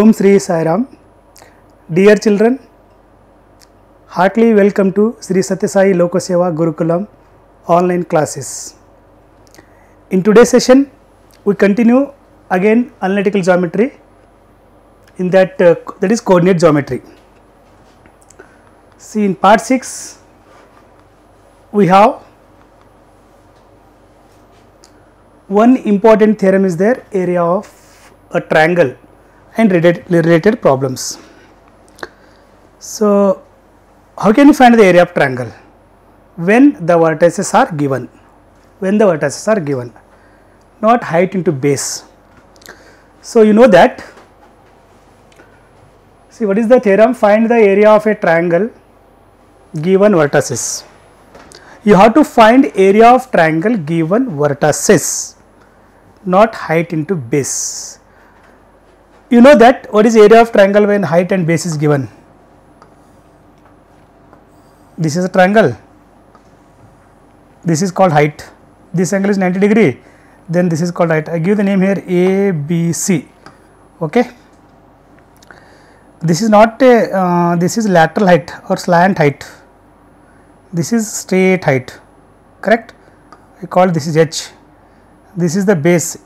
Om Sri Sai Ram. Dear children, heartily welcome to Sri Satya Sai Lokaseva Gurukulam online classes. In today's session, we continue again analytical geometry, in that is coordinate geometry. See, in part 6, we have one important theorem is there, area of a triangle and related problems. So, how can you find the area of triangle? When the vertices are given, not height into base. So, you know that, see what is the theorem? Find the area of a triangle given vertices. You have to find area of triangle given vertices, not height into base. You know that what is area of triangle when height and base is given? This is a triangle, this is called height, this angle is 90 degree, then this is called height. I give the name here ABC, okay. This is not a, this is lateral height or slant height, this is straight height, correct. I call this is H, this is the base,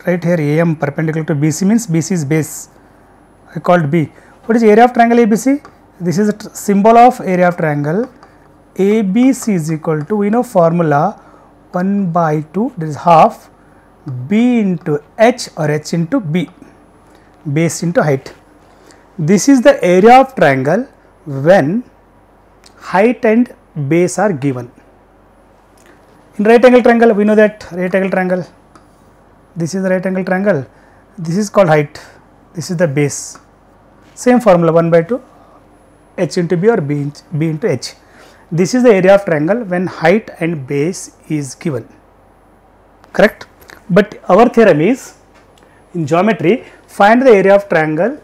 right here AM perpendicular to BC means BC is base, I called B. What is area of triangle ABC? This is a symbol of area of triangle. ABC is equal to, we know formula 1 by 2, that is half B into H or H into B, base into height. This is the area of triangle when height and base are given. In right angle triangle, we know that right angle triangle, this is the right angle triangle, this is called height, this is the base, same formula 1 by 2, H into B or B into H. This is the area of triangle when height and base is given, correct. But our theorem is, in geometry, find the area of triangle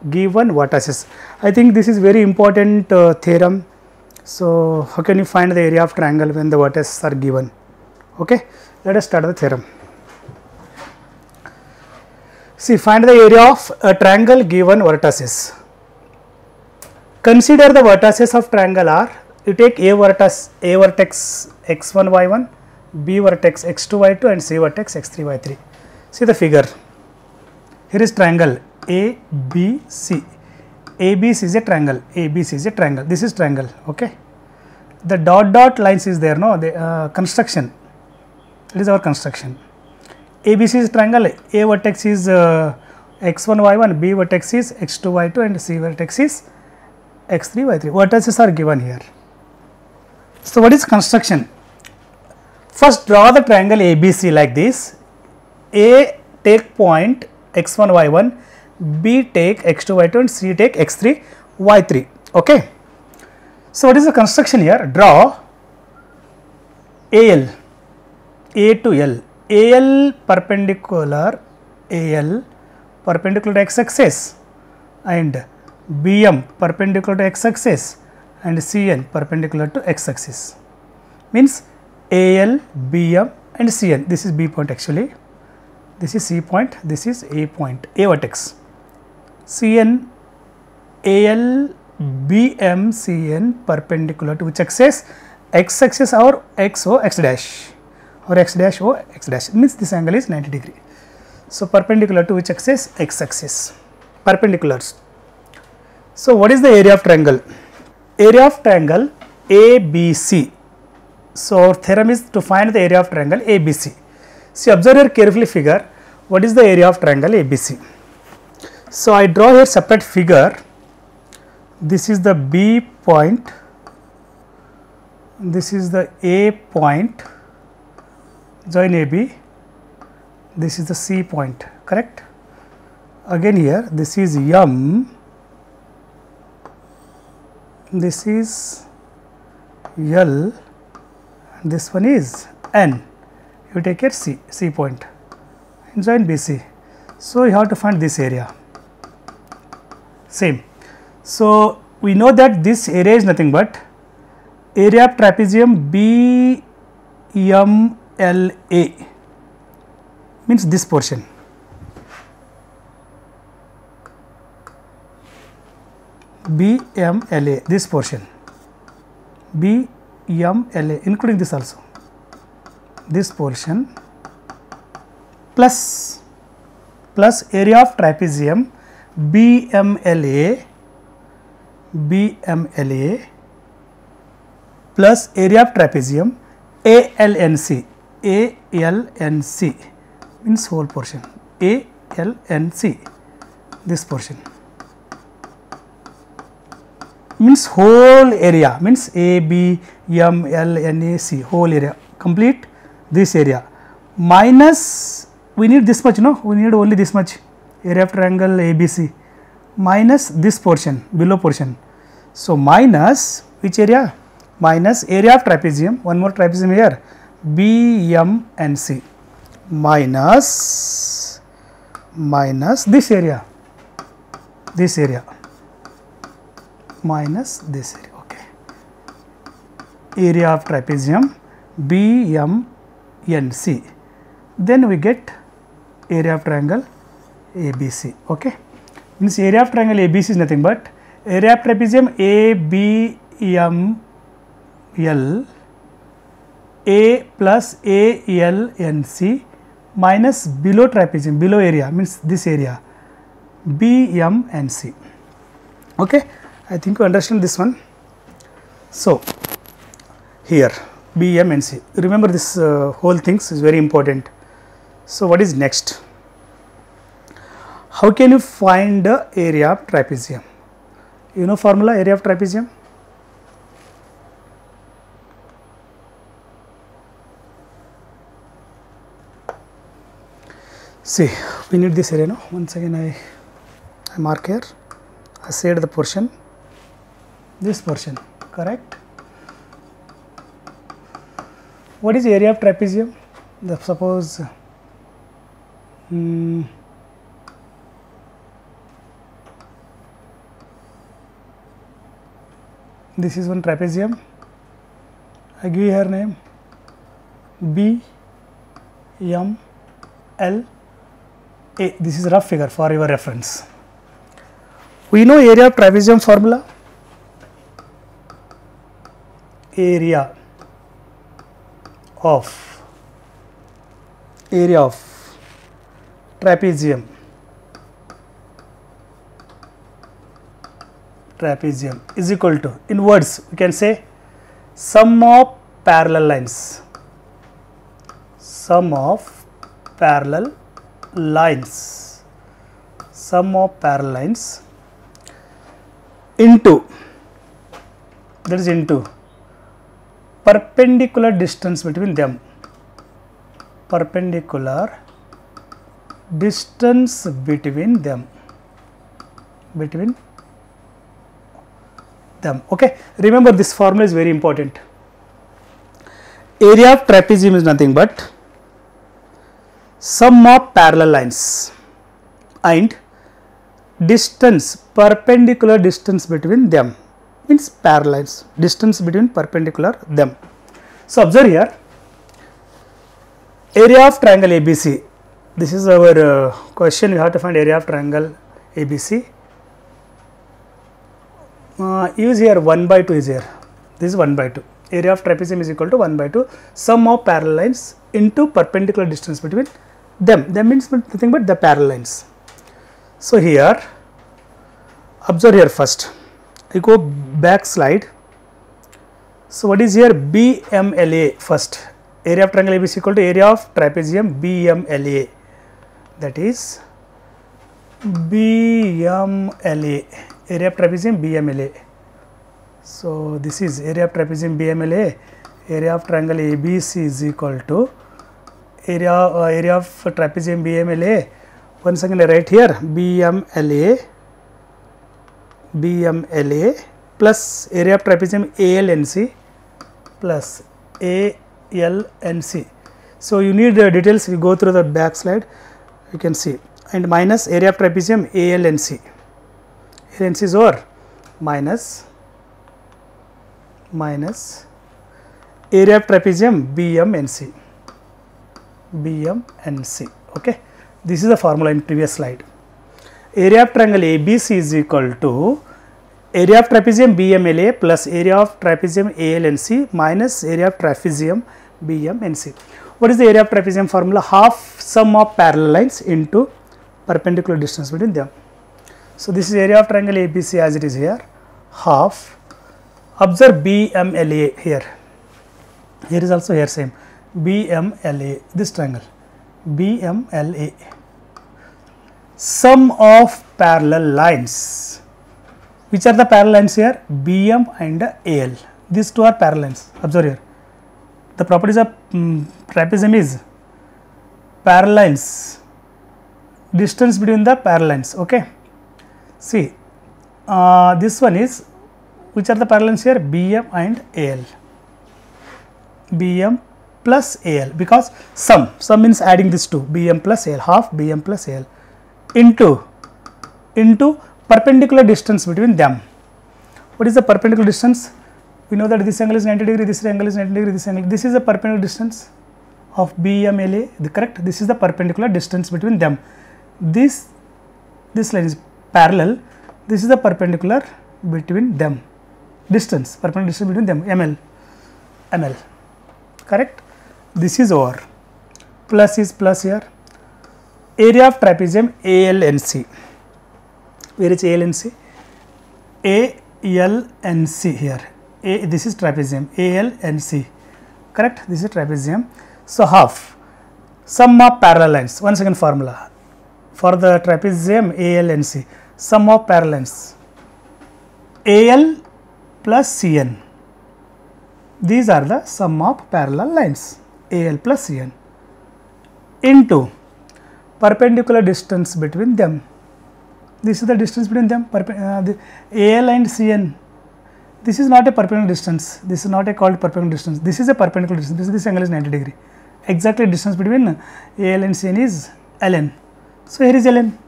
given vertices. I think this is very important theorem. So, how can you find the area of triangle when the vertices are given? Okay, let us start the theorem. See, find the area of a triangle given vertices. Consider the vertices of triangle are, you take A vertex x1 y1, B vertex x2 y2 and C vertex x3 y3. See the figure. Here is triangle ABC. ABC is a triangle. ABC is a triangle. This is triangle. Okay. The dot lines is there. No, the construction. It is our construction. ABC is triangle. A vertex is x1 y1, B vertex is x2 y2 and C vertex is x3 y3. Vertices are given here. So, what is construction? First, draw the triangle ABC like this. A take point x1 y1, B take x2 y2 and C take x3 y3. Okay. So, what is the construction here? Draw AL, A to L, AL perpendicular to x axis and BM perpendicular to x axis and CN perpendicular to x axis, means AL, BM and CN. This is B point actually, this is C point, this is A point, A vertex. CN, AL, BM, CN perpendicular to which axis? X axis or XO, X dash or X dash O, X dash, means this angle is 90 degree. So, perpendicular to which axis? X axis, perpendiculars. So, what is the area of triangle? Area of triangle ABC. So, our theorem is to find the area of triangle ABC. See, observe here carefully figure, what is the area of triangle ABC. So, I draw here separate figure, this is the B point, this is the A point, join AB, this is the C point, correct. Again here, this is M, this is L, and this one is N. You take here C point and join BC. So, you have to find this area, same. So, we know that this area is nothing but area of trapezium BMLA, means this portion. BMLA, this portion, BMLA, including this also, this portion plus area of trapezium BMLA plus area of trapezium ALNC means whole portion, ALNC, this portion means whole area, means ABMLNAC, whole area, complete this area, minus, we need this much, no, we need only this much, area of triangle ABC, minus this portion, below portion. So minus which area? Minus area of trapezium, one more trapezium here, BMNC, minus this area, minus this area, okay, area of trapezium BMNC, then we get area of triangle ABC, okay, means area of triangle ABC is nothing but area of trapezium ABML A plus ALNC minus below trapezium, below area means this area, BMNC, okay. I think you understand this one. So here BMNC, remember this whole things is very important. So what is next? How can you find the area of trapezium? You know formula, area of trapezium? See, we need this area, no? Once again I mark here, I said the portion, this portion, correct? What is area of trapezium? Suppose this is one trapezium, I give her name BMLA. This is a rough figure for your reference. We know area of trapezium formula, area of trapezium is equal to, in words we can say, sum of parallel lines, into, that is into perpendicular distance between them, okay. Remember this formula is very important. Area of trapezium is nothing but sum of parallel lines and distance, perpendicular distance between them, means parallel lines, distance between perpendicular them. So observe here, area of triangle ABC, this is our question, we have to find area of triangle ABC. Use here 1 by 2 is here, this is 1 by 2, area of trapezium is equal to 1 by 2 sum of parallel lines into perpendicular distance between them, means nothing but the parallel lines. So here, observe here first, I go back slide. So what is here? BMLA first, area of triangle ABC equal to area of trapezium BMLA, that is BMLA, area of trapezium BMLA. So this is area of trapezium BMLA, area of triangle ABC is equal to area of trapezium BMLA. Once again I write here BMLA plus area of trapezium ALNC plus ALNC. So you need the details, we go through the back slide, you can see, and minus area of trapezium ALNC. ALNC is over, minus area of trapezium BMNC. Okay, this is the formula in previous slide. Area of triangle ABC is equal to area of trapezium BMLA plus area of trapezium ALNC minus area of trapezium BMNC. What is the area of trapezium formula? Half sum of parallel lines into perpendicular distance between them. So, this is area of triangle ABC as it is here, half. Observe BMLA here. Here is also here same BMLA, this triangle BMLA. Sum of parallel lines. Which are the parallel lines here? BM and AL. These two are parallel lines. Observe here. The properties of trapezium is parallel lines, distance between the parallel lines. Okay. See, this one is, which are the parallel lines here? BM and AL. BM plus AL, because sum means adding these two, BM plus AL, half BM plus AL into perpendicular distance between them. What is the perpendicular distance? We know that this angle is 90 degree, this angle is 90 degree, this angle. This is the perpendicular distance of BMLA, correct? This is the perpendicular distance between them. This line is parallel. This is the perpendicular between them. Distance, perpendicular distance between them, ML. Correct? This is over. Plus is plus here. Area of trapezium ALNC. Where is ALNC? ALNC here. This is trapezium, ALNC. Correct? This is trapezium. So, half sum of parallel lines. Once again formula for the trapezium ALNC. Sum of parallel lines. AL plus CN. These are the sum of parallel lines, AL plus CN, into perpendicular distance between them. This is the distance between them, the AL and CN. This is not a perpendicular distance, this is not a called perpendicular distance, this is a perpendicular distance, this angle is 90 degree. Exactly distance between AL and CN is ln. So, here is ln.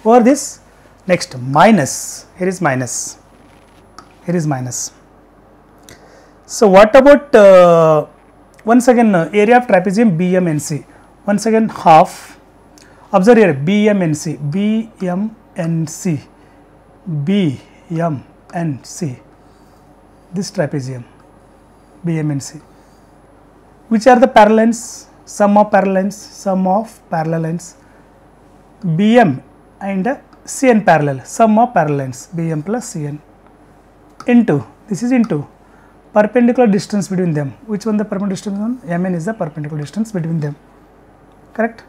Over this, next minus, here is minus, here is minus. So, what about once again area of trapezium BMNC? Once again half. Observe here BMNC, BMNC, this trapezium BMNC. Which are the parallel lines? Sum of parallel lines, BM and CN parallel, sum of parallel lines, BM plus CN into, this is into perpendicular distance between them. Which one the perpendicular distance one? MN is the perpendicular distance between them. Correct?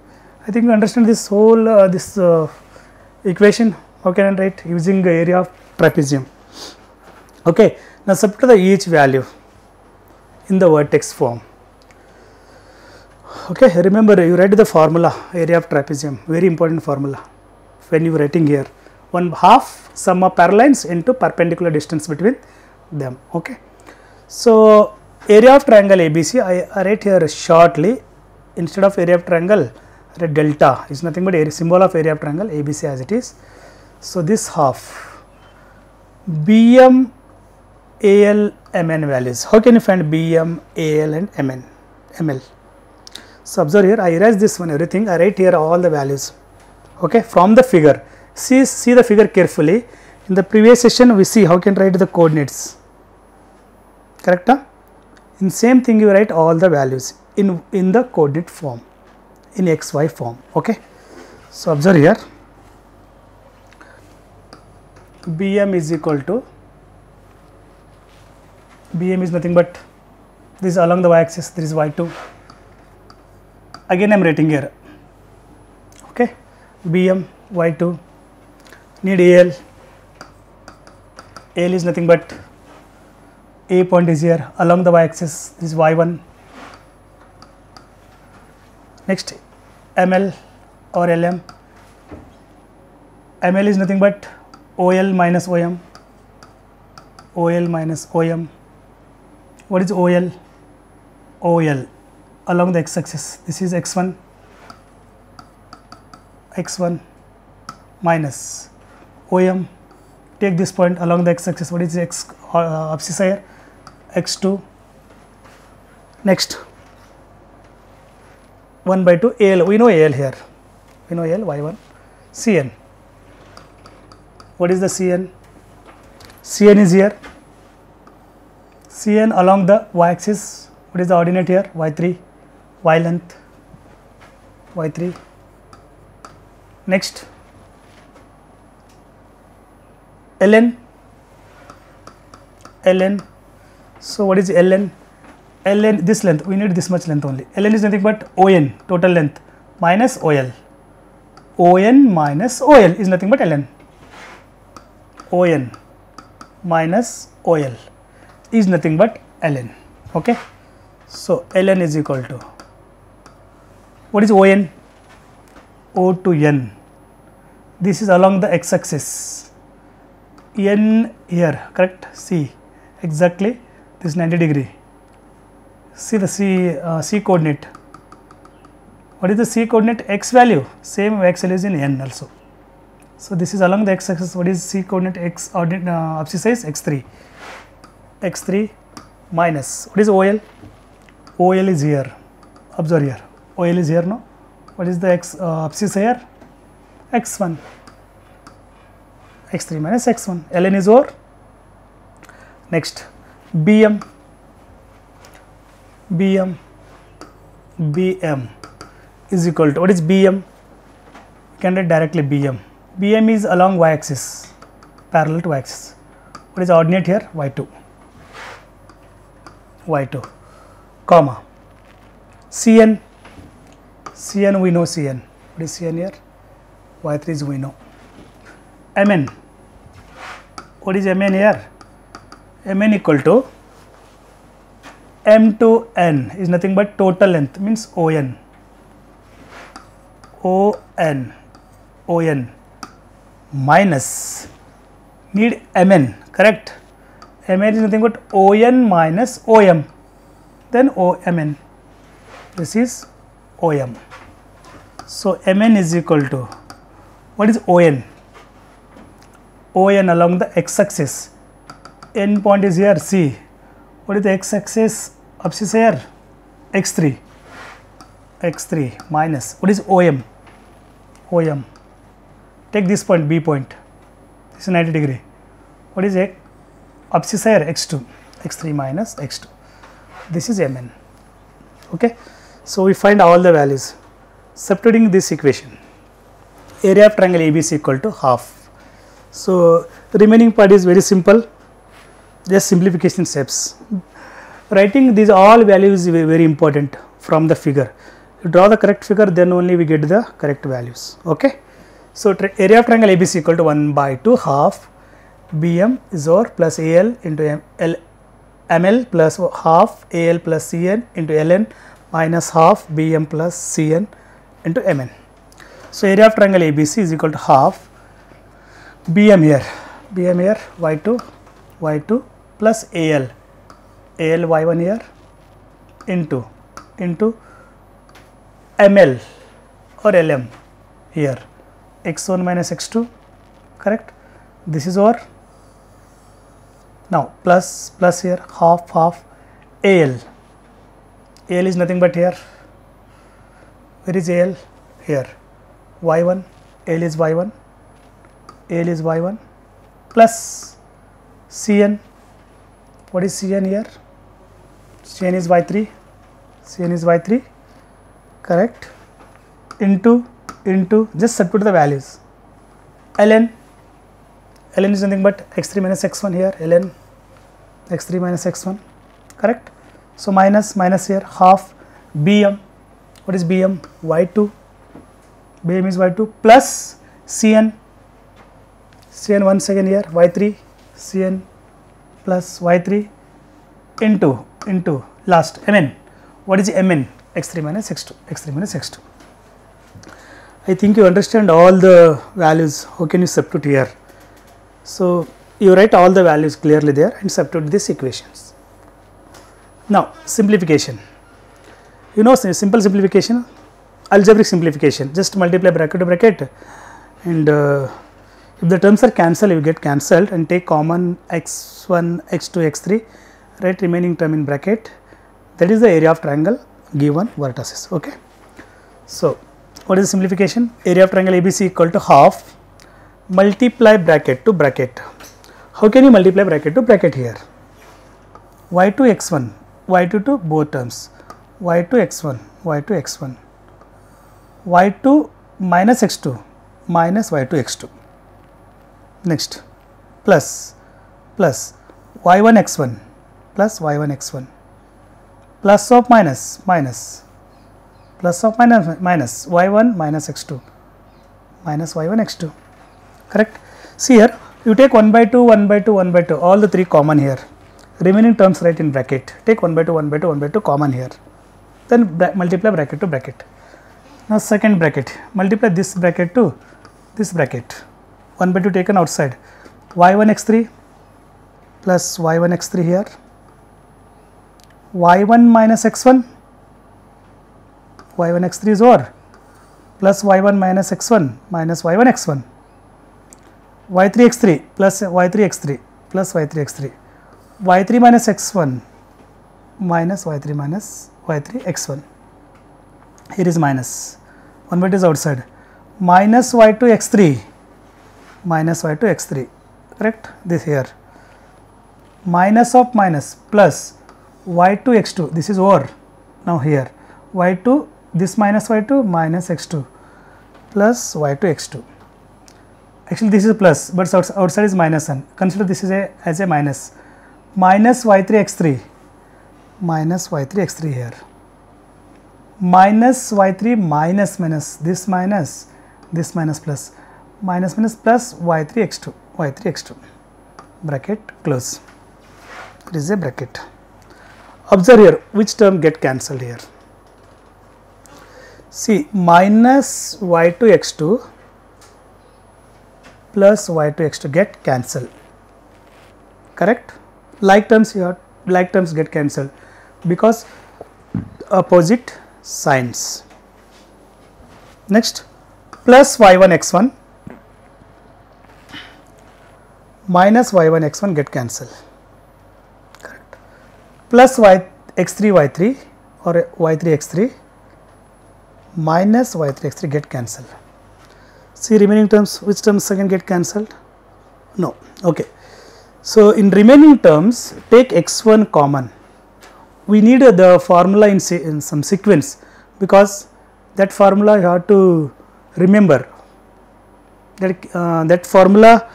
I think you understand this whole equation. How can I write? Using the area of trapezium. Okay. Now, substitute each value in the vertex form. Okay. Remember, you write the formula, area of trapezium, very important formula when you are writing here. 1/2 sum of parallel lines into perpendicular distance between them. Okay. So, area of triangle ABC, I write here shortly, instead of area of triangle, I write delta is nothing but area, symbol of area of triangle ABC as it is. So, this half BM, AL, MN values. How can you find BM, AL and MN, ML? So, observe here, I erase this one, everything, I write here all the values. Okay, from the figure. See the figure carefully. In the previous session, we see how can write the coordinates. Correct? Huh? In same thing, you write all the values in the coordinate form, in XY form. Okay. So, observe here, BM is equal to, BM is nothing but this along the y axis, this is y2. Again I am writing here, okay, BM y2, need AL, AL is nothing but A point is here along the y axis, this is y1. Next ML or LM, ML is nothing but OL minus OM, OL minus OM. What is OL? OL along the x axis, this is x1, x1 minus OM, take this point along the x axis, what is the x abscissa here? X2. Next 1/2 AL, we know AL here, we know AL y1, CN. What is the CN? Cn is here, Cn along the y axis. What is the ordinate here? y3, y length, y3. Next, ln. So what is ln? Ln, this length, we need this much length only. Ln is nothing but on, total length, minus ol. On minus ol is nothing but ln. On minus ol is nothing but ln. Okay. So ln is equal to, what is on? O to n. This is along the x axis. N here, correct? C, exactly this 90 degree. See the C coordinate. What is the C coordinate? X value, same x value is in n also. So this is along the x axis. What is C coordinate? X ordinate abscissa is x3. x3 minus, what is OL? OL is here. Observe here. OL is here, no? What is the x abscissa here? x1. x3 minus x1. ln is over. Next, Bm is equal to, what is Bm? You can write directly Bm. Bm is along y axis, parallel to y axis. What is ordinate here? y2, comma, Cn we know Cn. What is Cn here? y3 is we know. Mn, what is Mn here? Mn equal to m to n is nothing but total length, means on minus, need mn, correct? Mn is nothing but on minus om, then omn. This is om. So mn is equal to, what is on? On along the x axis. End point is here C. What is the x axis abscissa here? x3 minus, what is om? Take this point, B point, this is 90 degree. What is abscissa here? x2, x3 minus x2. This is mn. Okay. So we find all the values. Substituting this equation, area of triangle ABC equal to half. So the remaining part is very simple, just simplification steps. Writing these all values is very important from the figure. You draw the correct figure, then only we get the correct values. Okay. So area of triangle ABC equal to 1/2 half BM is over plus AL into ML plus half AL plus CN into LN minus half BM plus CN into MN. So area of triangle ABC is equal to half BM here y2 plus AL y1 here into ML or LM here x1 minus x2, correct? This is over. Now plus here half AL is nothing but here. Where is AL? Here y1, AL is y1 plus Cn. What is Cn here? Cn is y3, correct? Into just substitute the values. Ln is nothing but x3 minus x1 here. Ln x3 minus x1, correct? So minus here half Bm. What is Bm? y2. Bm is y2 plus Cn once again here y3, Cn plus y3 into last Mn. What is Mn? x3 minus x2. I think you understand all the values. How can you substitute here? So you write all the values clearly there and substitute these equations. Now simplification. You know, simple simplification, algebraic simplification. Just multiply bracket to bracket, and if the terms are cancelled, you get cancelled, and take common x1, x2, x3. Write remaining term in bracket. That is the area of triangle given vertices. Okay. So what is the simplification? Area of triangle ABC equal to half multiply bracket to bracket. How can you multiply bracket to bracket here? y2 x1, y2 to both terms, y2 x1, y2 x1, y2 minus x2 minus y2 x2. Next, plus y1 x1 plus y1 x1, plus of minus minus, plus of minus y1 minus x2 minus y1 x2, correct. See here, you take 1 by 2, 1 by 2, 1 by 2, all the three common here, remaining terms write in bracket, take 1 by 2, 1 by 2, 1 by 2 common here, then multiply bracket to bracket. Now second bracket, multiply this bracket to this bracket, 1 by 2 taken outside, y1 x3 plus y1 x3 here, y1 minus x1, y1 x3 is over, plus y1 minus x1 minus y1 x1, y3 x3 plus y3 x3 plus y3 x3, y3 minus x1 minus y3 minus y3 x1, here is minus, 1 by 2 is outside, minus y2 x3 minus y2 x3, correct, this here, minus of minus plus y2 x2, this is over, now here y2, this minus y2 minus x2 plus y2 x2, actually this is plus but outside is minus, and consider this is as a minus, minus y3 x3 minus y3 x3 here, minus y3 minus this minus plus minus plus y3 x2 bracket close, this is a bracket. Observe here which term get cancelled here. See, minus y2 x2 plus y2 x2 get cancelled, correct. Like terms here, like terms get cancelled because opposite signs. Next, plus y1 x1 minus y1 x1 get cancelled, correct. Plus y x3 y3 or y3 x3 minus y3 x3 get cancelled. See remaining terms, which terms again get cancelled? No, okay. So in remaining terms, take x1 common. We need the formula in some sequence, because that formula you have to remember. That formula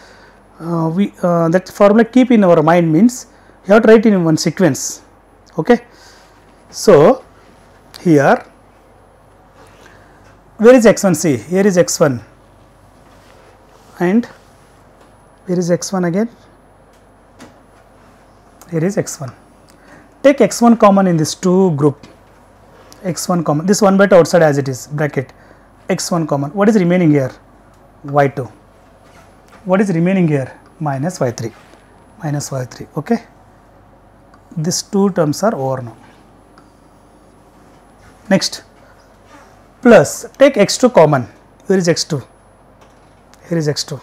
that formula keep in our mind means you have to write in one sequence. Okay. So here, where is x1? See, here is x1 and where is x1 again? Here is x1. Take x1 common in this two group, x1 common, this 1 by 2 outside as it is, bracket, x1 common. What is remaining here? y2. What is remaining here? Minus y3, okay. These two terms are over now. Next, plus, take x2 common. Where is x2? Here is x2,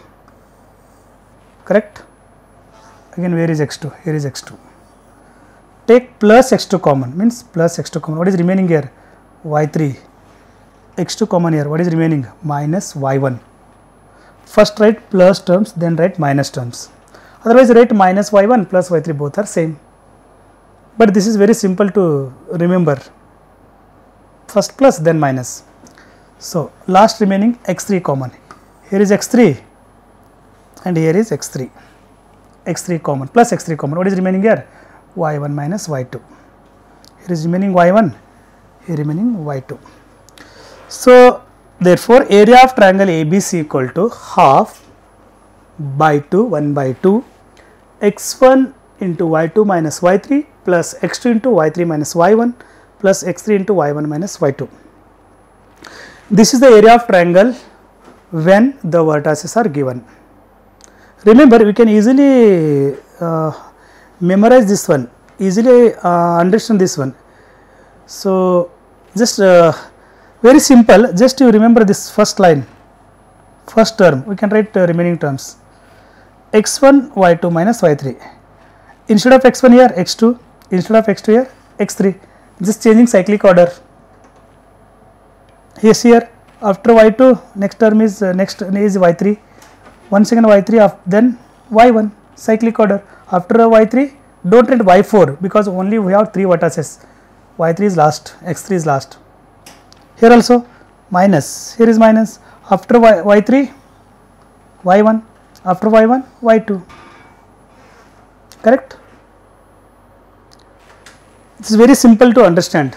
correct. Again, where is x2? Here is x2. Take plus x2 common, means plus x2 common. What is remaining here? y3. x2 common here. What is remaining? Minus y1. First write plus terms, then write minus terms. Otherwise, write minus y1 plus y3, both are same. But this is very simple to remember. First plus, then minus. So last remaining x3 common. Here is x3 and here is x3. x3 common plus x3 common. What is remaining here? y1 minus y2. Here is remaining y1, here remaining y2. So therefore, area of triangle ABC equal to half by 2, 1 by 2, x1 into y2 minus y3 plus x2 into y3 minus y1 plus x3 into y1 minus y2. This is the area of triangle when the vertices are given. Remember, we can easily memorize this one, easily understand this one. So just very simple, just you remember this first line, first term, we can write remaining terms, x1 y2 minus y3, instead of x1 here x2, instead of x2 here x3, just changing cyclic order. Yes, here after y2 next term is next is y3, once again y3 then y1, cyclic order. After y3, don't write y4 because only we have 3 vertices. y3 is last, x3 is last. Here also minus, here is minus. After y3, y1, after y1, y2. Correct? It is very simple to understand.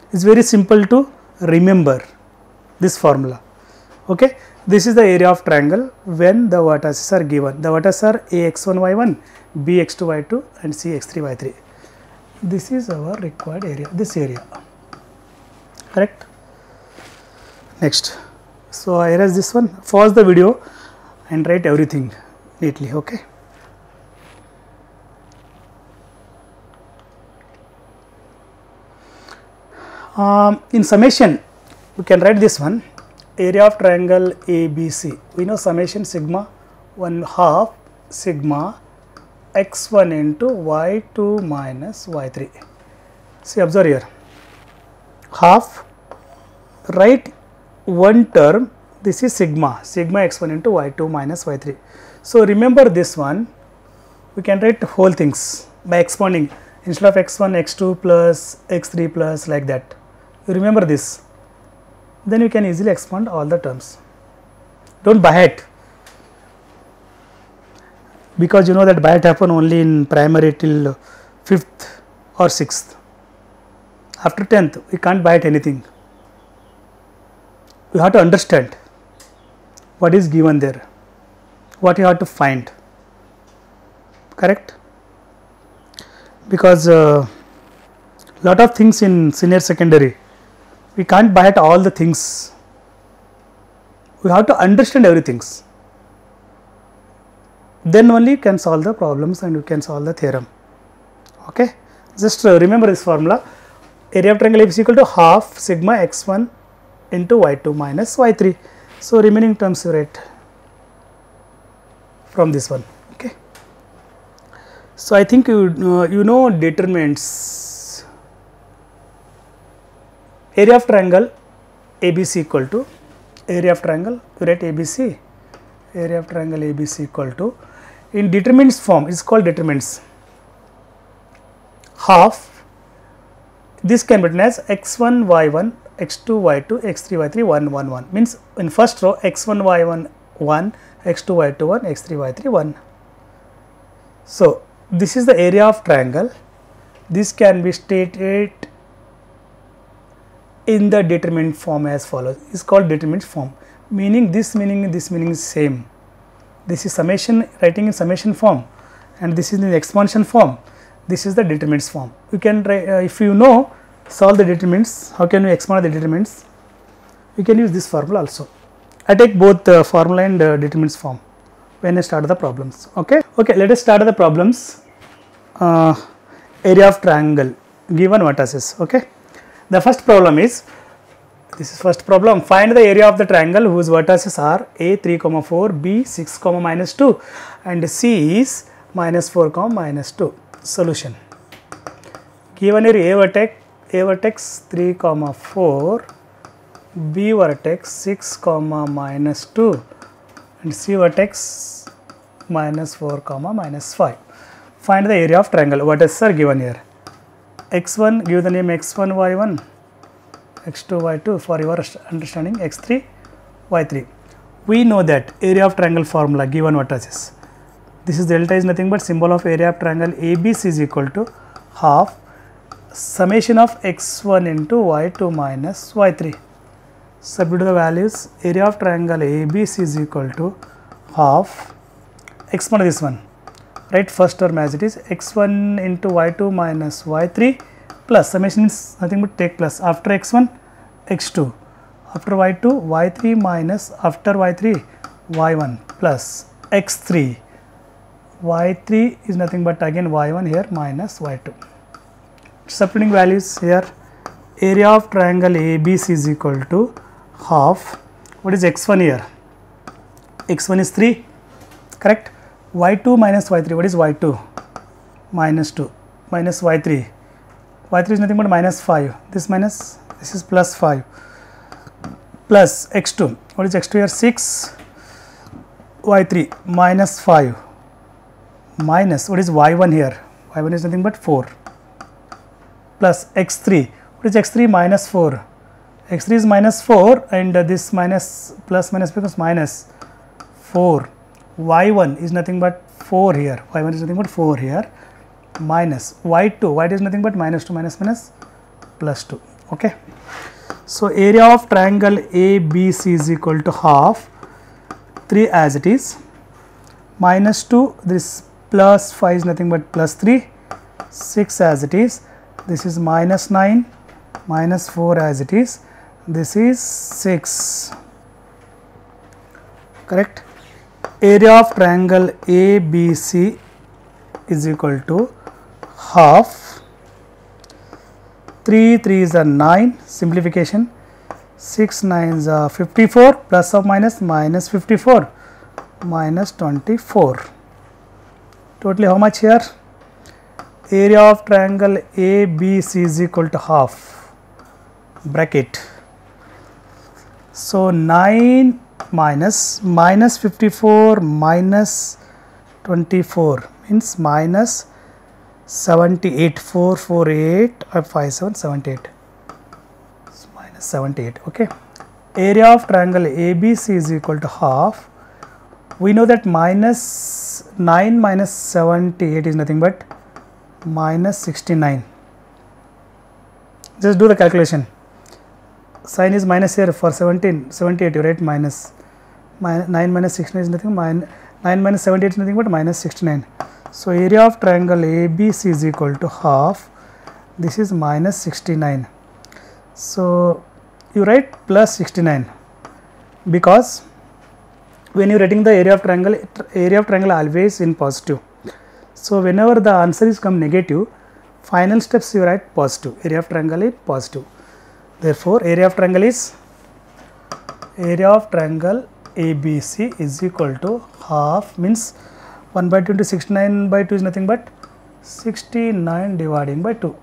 It is very simple to remember this formula. Okay, this is the area of triangle when the vertices are given. The vertices are ax1 y1, bx2 y2 and cx3 y3. This is our required area, this area. Correct? Next. So I erase this one, pause the video and write everything neatly. Okay. In summation, we can write this one, area of triangle ABC. We know summation sigma 1/2 sigma x1 into y2 minus y3. See, observe here, half, write one term, this is sigma x1 into y2 minus y3. So remember this one, we can write whole things by expanding, instead of x1, x2 plus x3 plus like that. You remember this, then you can easily expand all the terms. Don't by heart, because you know that by heart happen only in primary till 5th or 6th. After 10th, we can't by heart anything. You have to understand what is given there, what you have to find. Correct? Because lot of things in senior secondary, we can't by heart all the things. We have to understand everything. Then only you can solve the problems and you can solve the theorem. Okay? Just remember this formula. Area of triangle is equal to half sigma x1 into y2 minus y3. So remaining terms you write from this one. Okay. So I think you know determinants. Area of triangle ABC equal to, area of triangle you write ABC, area of triangle ABC equal to, in determinants form is called determinants, half, this can be written as x1 y1 x2 y2 x3 y3 1 1 1, means in first row x1 y1 1 x2 y2 1 x3 y3 1. So this is the area of triangle. This can be stated in the determinant form as follows. Is called determinant form, meaning this meaning is same. This is summation, writing in summation form, and this is in the expansion form. This is the determinants form. You can write, if you know solve the determinants, how can you expand the determinants? You can use this formula also. I take both formula and determinants form when I start the problems. Okay. Okay. Let us start the problems. Area of triangle given vertices. Okay. The first problem is, this is first problem, find the area of the triangle whose vertices are A 3, 4, B 6, minus 2 and C is minus 4, minus 2. Solution. Given here A vertex 3, 4, B vertex 6, minus 2 and C vertex minus 4, minus 5. Find the area of triangle. Vertices are given here. x1, give the name x1 y1, x2 y2 for your understanding, x3 y3. We know that area of triangle formula given vertices. This is delta is nothing but symbol of area of triangle ABC is equal to half summation of x1 into y2 minus y3. Substitute the values. Area of triangle ABC is equal to half, expand this one. Write first term as it is, x1 into y2 minus y3 plus summation is nothing but take plus, after x1 x2, after y2 y3 minus, after y3 y1 plus x3, y3 is nothing but again y1 here minus y2. Substituting values here, area of triangle ABC is equal to half, what is x1 here? x1 is 3, correct? y2 minus y3, what is y2? Minus 2 minus y3, y3 is nothing but minus 5, this minus, this is plus 5 plus x2, what is x2 here? 6, y3 minus 5 minus, what is y1 here? y1 is nothing but 4 plus x3. What is x3? Minus 4. x3 is minus 4 and this minus plus minus becomes minus 4. y1 is nothing but 4 here. y1 is nothing but 4 here. Minus y2. y2 is nothing but minus 2 minus minus plus 2. Okay. So area of triangle ABC is equal to half 3 as it is, minus 2, this plus 5 is nothing but plus 3, 6 as it is, this is minus 9, minus 4 as it is, this is 6, correct. Area of triangle ABC is equal to half 3 3s are 9, simplification, 6 9s are 54, plus or minus minus 54 minus 24. Totally how much here? Area of triangle ABC is equal to half, bracket. So 9 minus 54 minus 24 means minus 78, 448 or 57, 78, it's minus 78. Okay. Area of triangle ABC is equal to half. We know that minus 9 minus 78 is nothing but minus 69. Just do the calculation. Sign is minus here for 78, you write minus. 9 minus 69 is nothing, 9 minus 78 is nothing but minus 69. So area of triangle ABC is equal to half, this is minus 69. So you write plus 69 because when you are writing the area of triangle always in positive. So whenever the answer is come negative, final steps you write positive, area of triangle is positive. Therefore area of triangle ABC is equal to half, means 1 by 2 into 69 by 2 is nothing but 69 dividing by 2,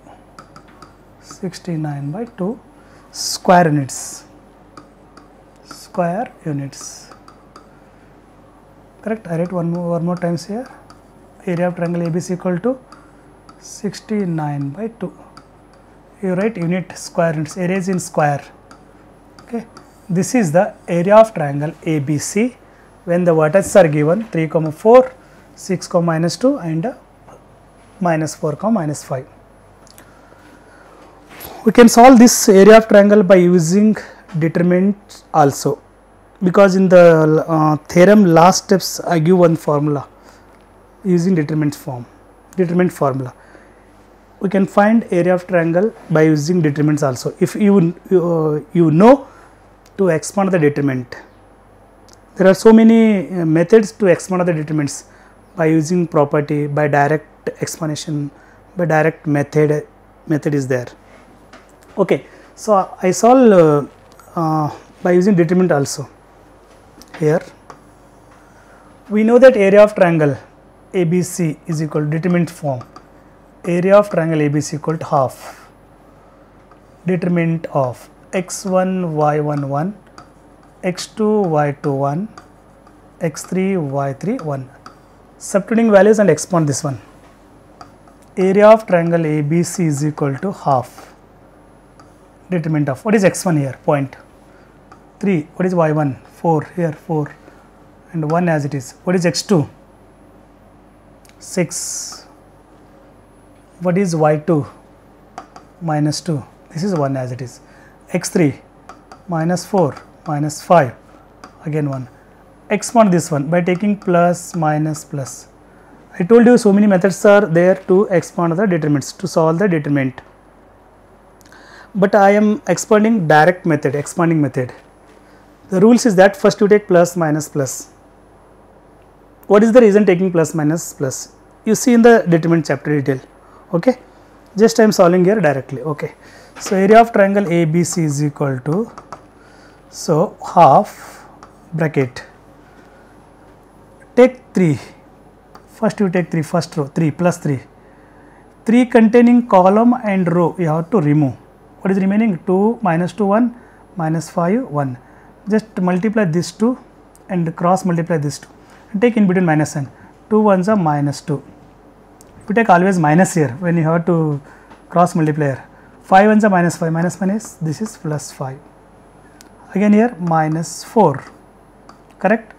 69 by 2 square units, correct. I write one more times here. Area of triangle ABC equal to 69 by 2. You write unit square units, area is in square. Okay. This is the area of triangle ABC when the vertices are given 3, 4, 6, minus 2 and minus 4, minus 5. We can solve this area of triangle by using determinants also, because in the theorem last steps I give one formula using determinant formula. We can find area of triangle by using determinants also. If you know to expand the determinant, there are so many methods to expand the determinants, by using property, by direct explanation, by direct method is there. Okay, so I solve by using determinant also. Here we know that area of triangle ABC is equal to determinant form. Area of triangle ABC equal to half determinant of x1 y1 1, x2 y2 1, x3 y3 1. Substituting values and expand this one. Area of triangle ABC is equal to half determinant of, what is x1 here? Point 3. What is y1? 4 here, 4 and 1 as it is. What is x2? 6. What is y2? Minus 2. This is 1 as it is. x3 minus 4 minus 5, again 1. Expand this one by taking plus minus plus. I told you so many methods are there to expand the determinants, to solve the determinant, but I am expanding direct method, expanding method. The rules is that first you take plus minus plus. What is the reason taking plus minus plus? You see in the determinant chapter detail. Okay, just I am solving here directly. Okay, so area of triangle ABC is equal to, so half bracket, take 3, first you take 3, first row 3 plus 3, 3 containing column and row you have to remove. What is remaining? 2 minus 2 1 minus 5 1. Just multiply this 2 and cross multiply this 2 and take in between minus sign. 2 ones are minus 2. you take always minus here when you have to cross multiplier. 5 ones are minus 5, minus minus, this is plus 5. Again here minus 4, correct?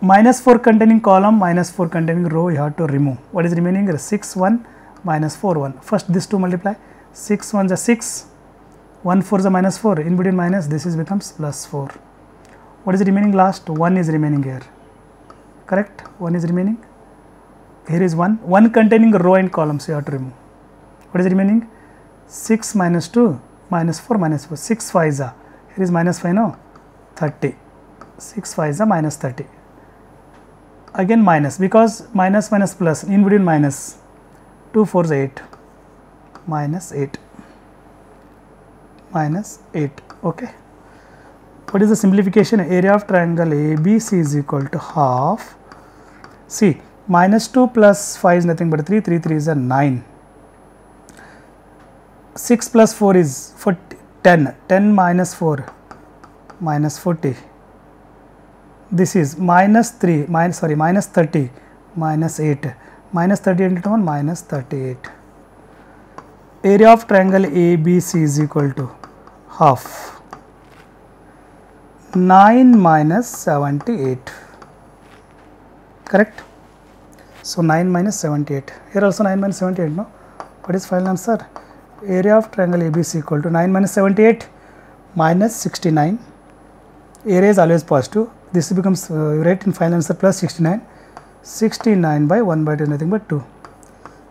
Minus 4 containing column, minus 4 containing row, you have to remove. What is remaining here? 6 1 minus 4 1. First this 2 multiply, 6 1 is 6, 1 4 is a minus 4, in between minus, this is becomes plus 4. What is remaining last? 1 is remaining here, correct? 1 is remaining. Here is 1 containing row and columns, you have to remove. What is remaining? 6 minus 2 minus 4 minus 4, 6 5 is a, here is minus 5, no, 30, 6 5 is a minus 30. Again minus, because minus minus plus, in between minus, 2 4 is 8, minus 8, minus 8, okay. What is the simplification? Area of triangle ABC is equal to half. See, minus 2 plus 5 is nothing but 3, 3 3 is a 9. 6 plus 4 is 10, 10 minus 4 minus 40. This is minus 3, minus 30 minus 8, minus 38 into 1 minus 38. Area of triangle ABC is equal to half. 9 minus 78, correct? So 9 minus 78, here also 9 minus 78, no? What is final answer? Area of triangle ABC equal to 9 minus 78 minus 69. Area is always positive. This becomes right in final answer plus 69. 69 by 1 by 2 nothing but 2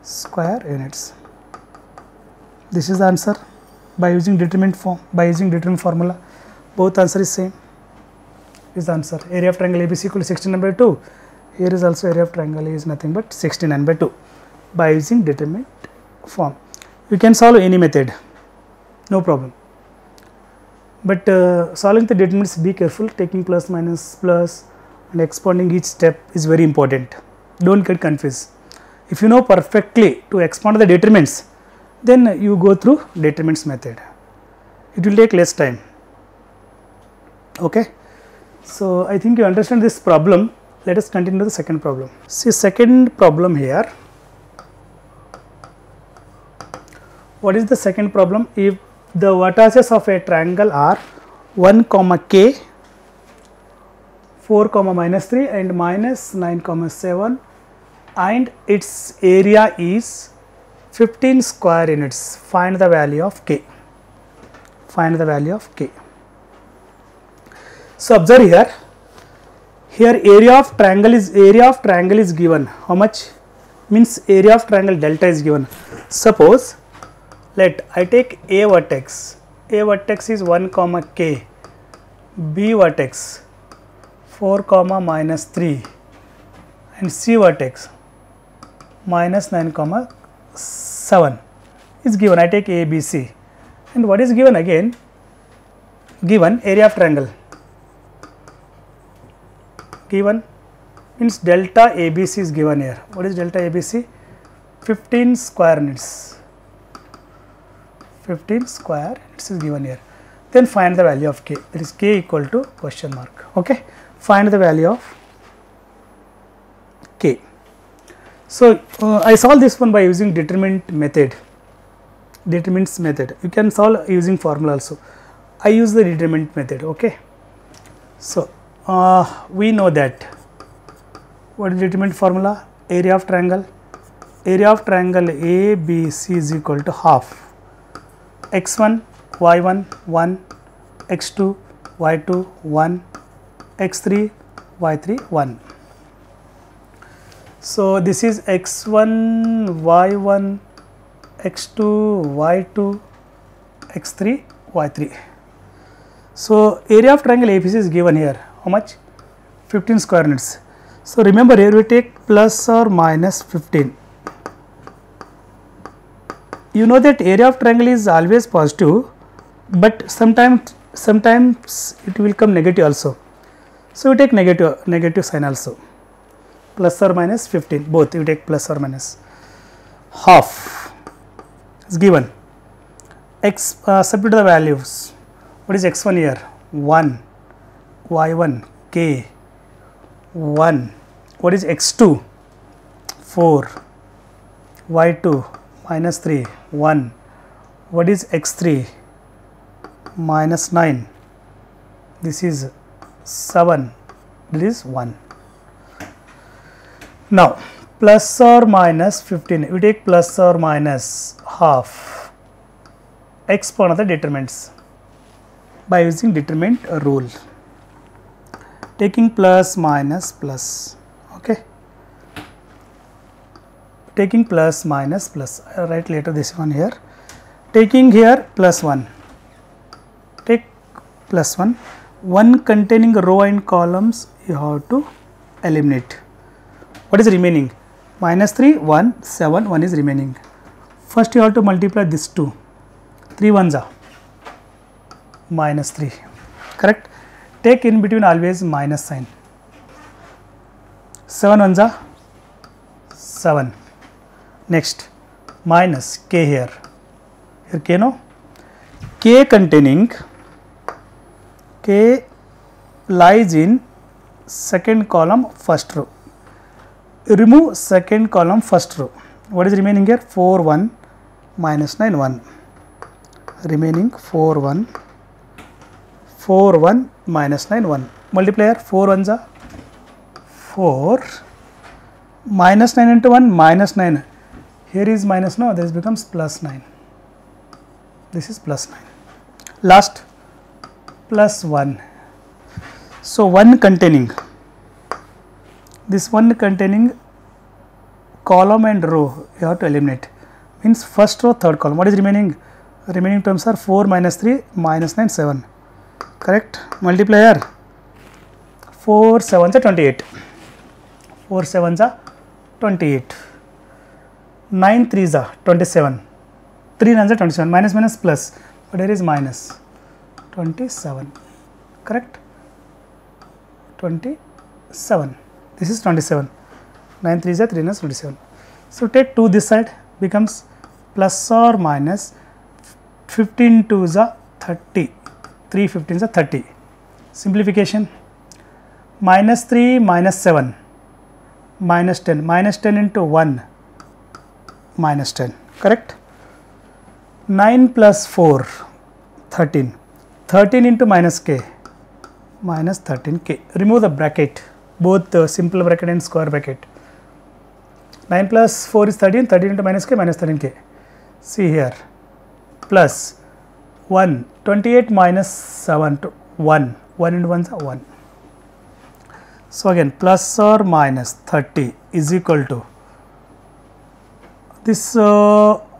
square units. This is the answer by using determinant form, by using determinant formula. Both answer is same. Is the answer. Area of triangle ABC equal to 69 by 2. Here is also area of triangle is nothing but 69 by 2 by using determinant form. You can solve any method, no problem. But solving the determinants, be careful, taking plus minus plus and expounding each step is very important. Don't get confused. If you know perfectly to expound the determinants, then you go through determinants method. It will take less time. Okay. So I think you understand this problem. Let us continue to the second problem. See, second problem here. What is the second problem? If the vertices of a triangle are 1 comma k, 4 comma minus 3 and minus 9 comma 7 and its area is 15 square units, find the value of k. Find the value of k. So observe here. Here area of triangle is given. How much? Means area of triangle delta is given. Suppose let I take A vertex. A vertex is 1 comma k, B vertex 4 comma minus 3 and C vertex minus 9 comma 7 is given. I take A, B, C, and what is given again? Given area of triangle. Given means delta ABC is given here. What is delta ABC? 15 square units. 15 square units is given here. Then find the value of k. That is k equal to question mark. Okay. Find the value of k. So I solve this one by using determinant method. Determinants method. You can solve using formula also. I use the determinant method. Okay. So we know that what is determinant formula? Area of triangle. Area of triangle ABC is equal to half x1 y1 1, x2 y2 1, x3 y3 1. So this is x1 y1 x2 y2 x3 y3. So area of triangle ABC is given here. How much? 15 square units. So remember here we take plus or minus 15. You know that area of triangle is always positive, but sometimes it will come negative also. So we take negative sign also. Plus or minus 15, both you take plus or minus. Half is given. X substitute the values. What is x1 here? 1, y1 k 1. What is x2? 4, y2 minus 3 1. What is x3? Minus 9. This is 7. This is 1. Now plus or minus 15, we take plus or minus half exponent of the determinants by using determinant rule, taking plus minus plus. Okay, taking plus minus plus, I will write later this one here, taking here plus 1, take plus 1, 1 containing row and columns you have to eliminate. What is remaining? Minus 3, 1, 7, 1 is remaining. First you have to multiply this 2, 3 ones are minus 3, correct. Take in between always minus sign. 7 ones are 7. Next minus k here, here k, no, k containing, k lies in second column first row. Remove second column first row. What is remaining here? 4 1 minus 9 1, remaining 4 1, 4 1 minus 9 1. Multiplier 4 ones are 4, minus 9 into 1 minus 9. Here is minus, no, this becomes plus 9. This is plus 9. Last plus 1. So 1 containing, this 1 containing column and row you have to eliminate, means first row third column. What is remaining? Remaining terms are 4 minus 3 minus 9 7, correct. Multiplier 4 7s are 28, 4 7s are 28, 9 3s are 27, 3 9s are 27, minus minus plus, but here is minus 27, correct. 27, this is 27, 9 3s are 3 9s 27. So take 2 this side, becomes plus or minus 15 2s are 30, 3 15s are 30. Simplification, minus 3 minus 7 minus 10, minus 10 into 1 minus 10, correct. 9 plus 4 13, 13 into minus k minus 13k. Remove the bracket, both simple bracket and square bracket. 9 plus 4 is 13, 13 into minus k minus 13k. See here, plus 1, 28 minus 7 to 1, 1 into 1 is 1. So again plus or minus 30 is equal to this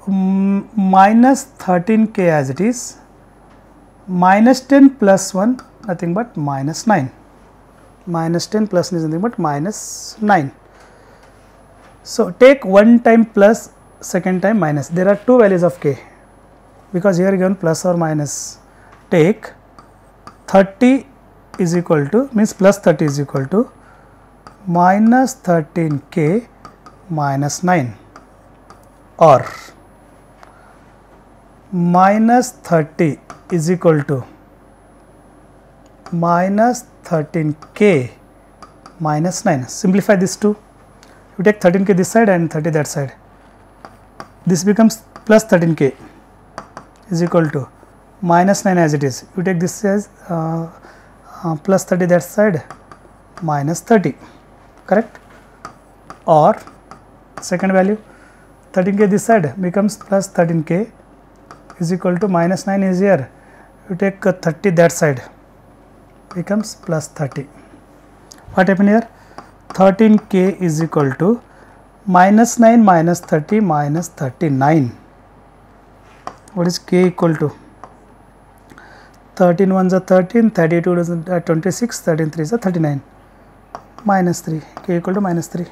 minus 13k as it is, minus 10 plus 1 nothing but minus 9, minus 10 plus 1 is nothing but minus 9. So take one time plus, second time minus, there are two values of k because here given plus or minus. Take 30 is equal to, means plus 30 is equal to minus 13k minus 9, or minus 30 is equal to minus 13k minus 9. Simplify this two, you take 13k this side and 30 that side, this becomes plus 13k is equal to minus 9 as it is, you take this as plus 30 that side minus 30, correct. Or second value, 13k this side becomes plus 13k is equal to minus 9 is here, you take 30 that side becomes plus 30. What happened here? 13k is equal to minus 9 minus 30 minus 39. What is k equal to? 13 ones are 13, 32 are 26, 13 3s are 39, minus 3, k equal to minus 3,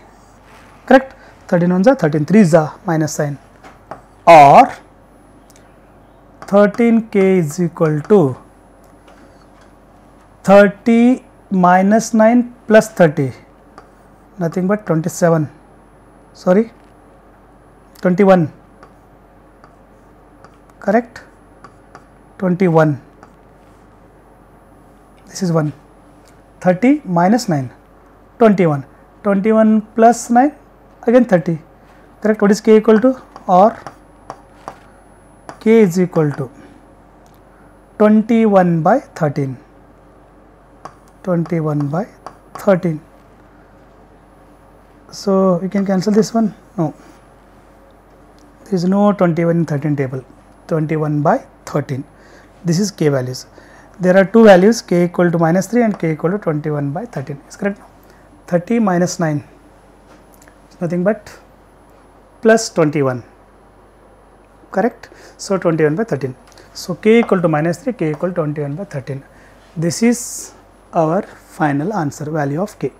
correct. 13 ones are 13, 3s are minus sign, or 13k is equal to 30 minus 9 plus 30, nothing but 27, sorry 21, correct, 21, this is 1, 30 minus 9, 21, 21 plus 9 again 30, correct. What is k equal to? Or k is equal to 21 by 13. 21 by 13. So you can cancel this one. No, there is no 21 in 13 table. 21 by 13. This is k values. There are two values, k equal to minus 3 and k equal to 21 by 13. Is correct? 30 minus 9 is nothing but plus 21. Correct? So 21 by 13. So k equal to minus 3, k equal to 21 by 13. This is our final answer, value of k.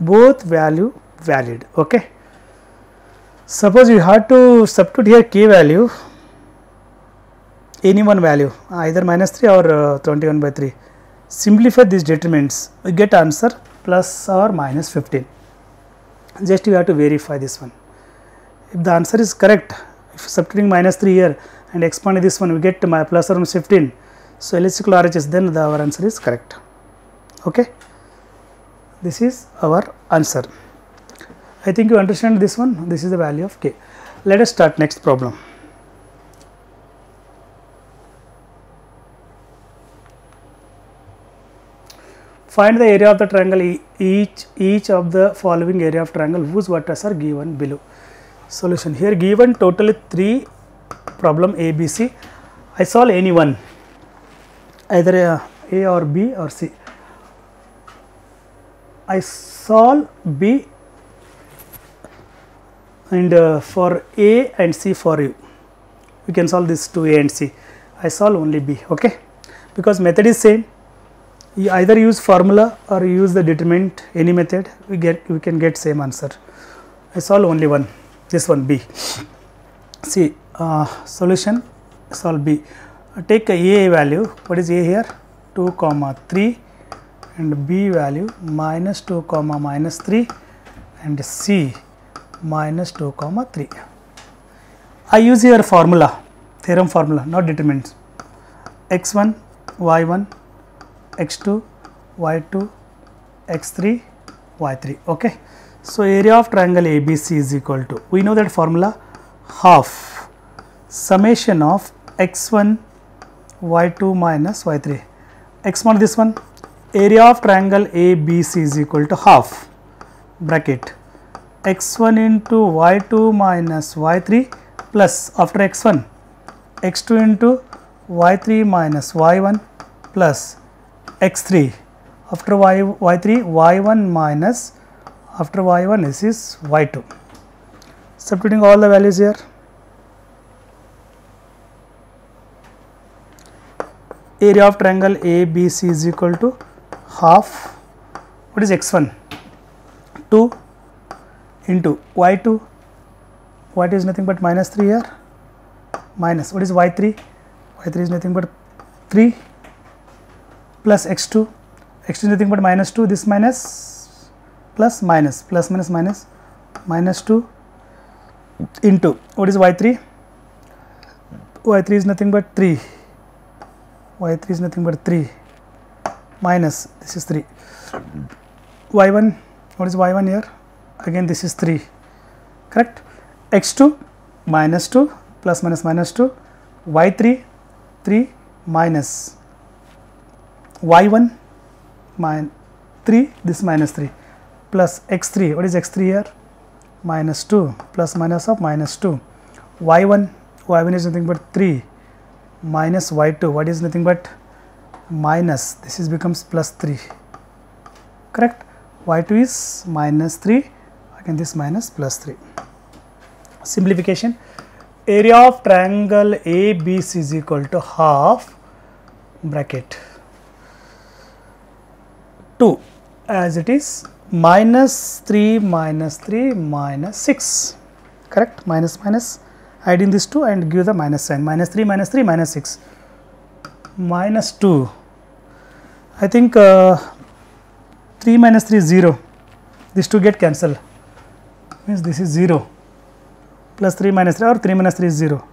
Both value valid. Okay. Suppose you have to substitute here k value, any one value, either minus 3 or 21 by 3. Simplify these determinants, we get answer plus or minus 15. Just you have to verify this one. If the answer is correct, if substituting minus 3 here and expanding this one, we get my plus or minus 15. So LHS equal RHS, then our answer is correct. Okay. This is our answer. I think you understand this one. This is the value of k. Let us start next problem. Find the area of the triangle, each of the following area of triangle whose vertices are given below. Solution. Here given totally 3 problem A, B, C. I solve any one, either A or B or C. I solve B and for A and C for you. We can solve this to A and C. I solve only B. Okay, because method is same. You either use formula or use the determinant, any method we can get same answer. I solve only one, this one B. See, solution, solve B. Take A value. What is A here? 2 comma 3 and B value minus 2 comma minus 3 and C minus 2 comma 3. I use here formula, theorem formula, not determinants. X1, Y1, X2, Y2, X3, Y3. Okay. So area of triangle ABC is equal to, we know that formula, half summation of X1, Y2 minus Y3. X1 this one, area of triangle ABC is equal to half bracket X1 into Y2 minus Y3 plus after X1 X2 into Y3 minus Y1 plus X3 after Y3 Y1 minus after Y1 this is Y2. Substituting all the values here. Area of triangle ABC is equal to half, what is X1? 2 into Y2, Y2 is nothing but minus 3 here, minus, what is Y3? Y3 is nothing but 3 plus X2, X2 is nothing but minus 2, this minus plus minus, plus minus minus, minus 2 into, what is Y3? Y3 is nothing but 3, Y3 is nothing but 3 minus, this is 3, Y1, what is Y1 here? Again this is 3, correct? X2 minus 2 plus minus minus 2, Y3 3 minus Y1 minus 3, this minus 3 plus X3, what is X3 here? Minus 2 plus minus of minus 2, Y1 is nothing but 3 minus Y2, what is nothing but minus, this is becomes plus 3, correct? Y2 is minus 3, again this minus plus 3. Simplification, area of triangle ABC is equal to half bracket 2 as it is minus 3 minus 3 minus 6, correct? Minus minus, adding this 2 and give the minus sign, minus 3 minus 3 minus 6 minus 2. I think 3 minus 3 is 0, these 2 get cancelled, means this is 0 plus 3 minus 3 or 3 minus 3 is 0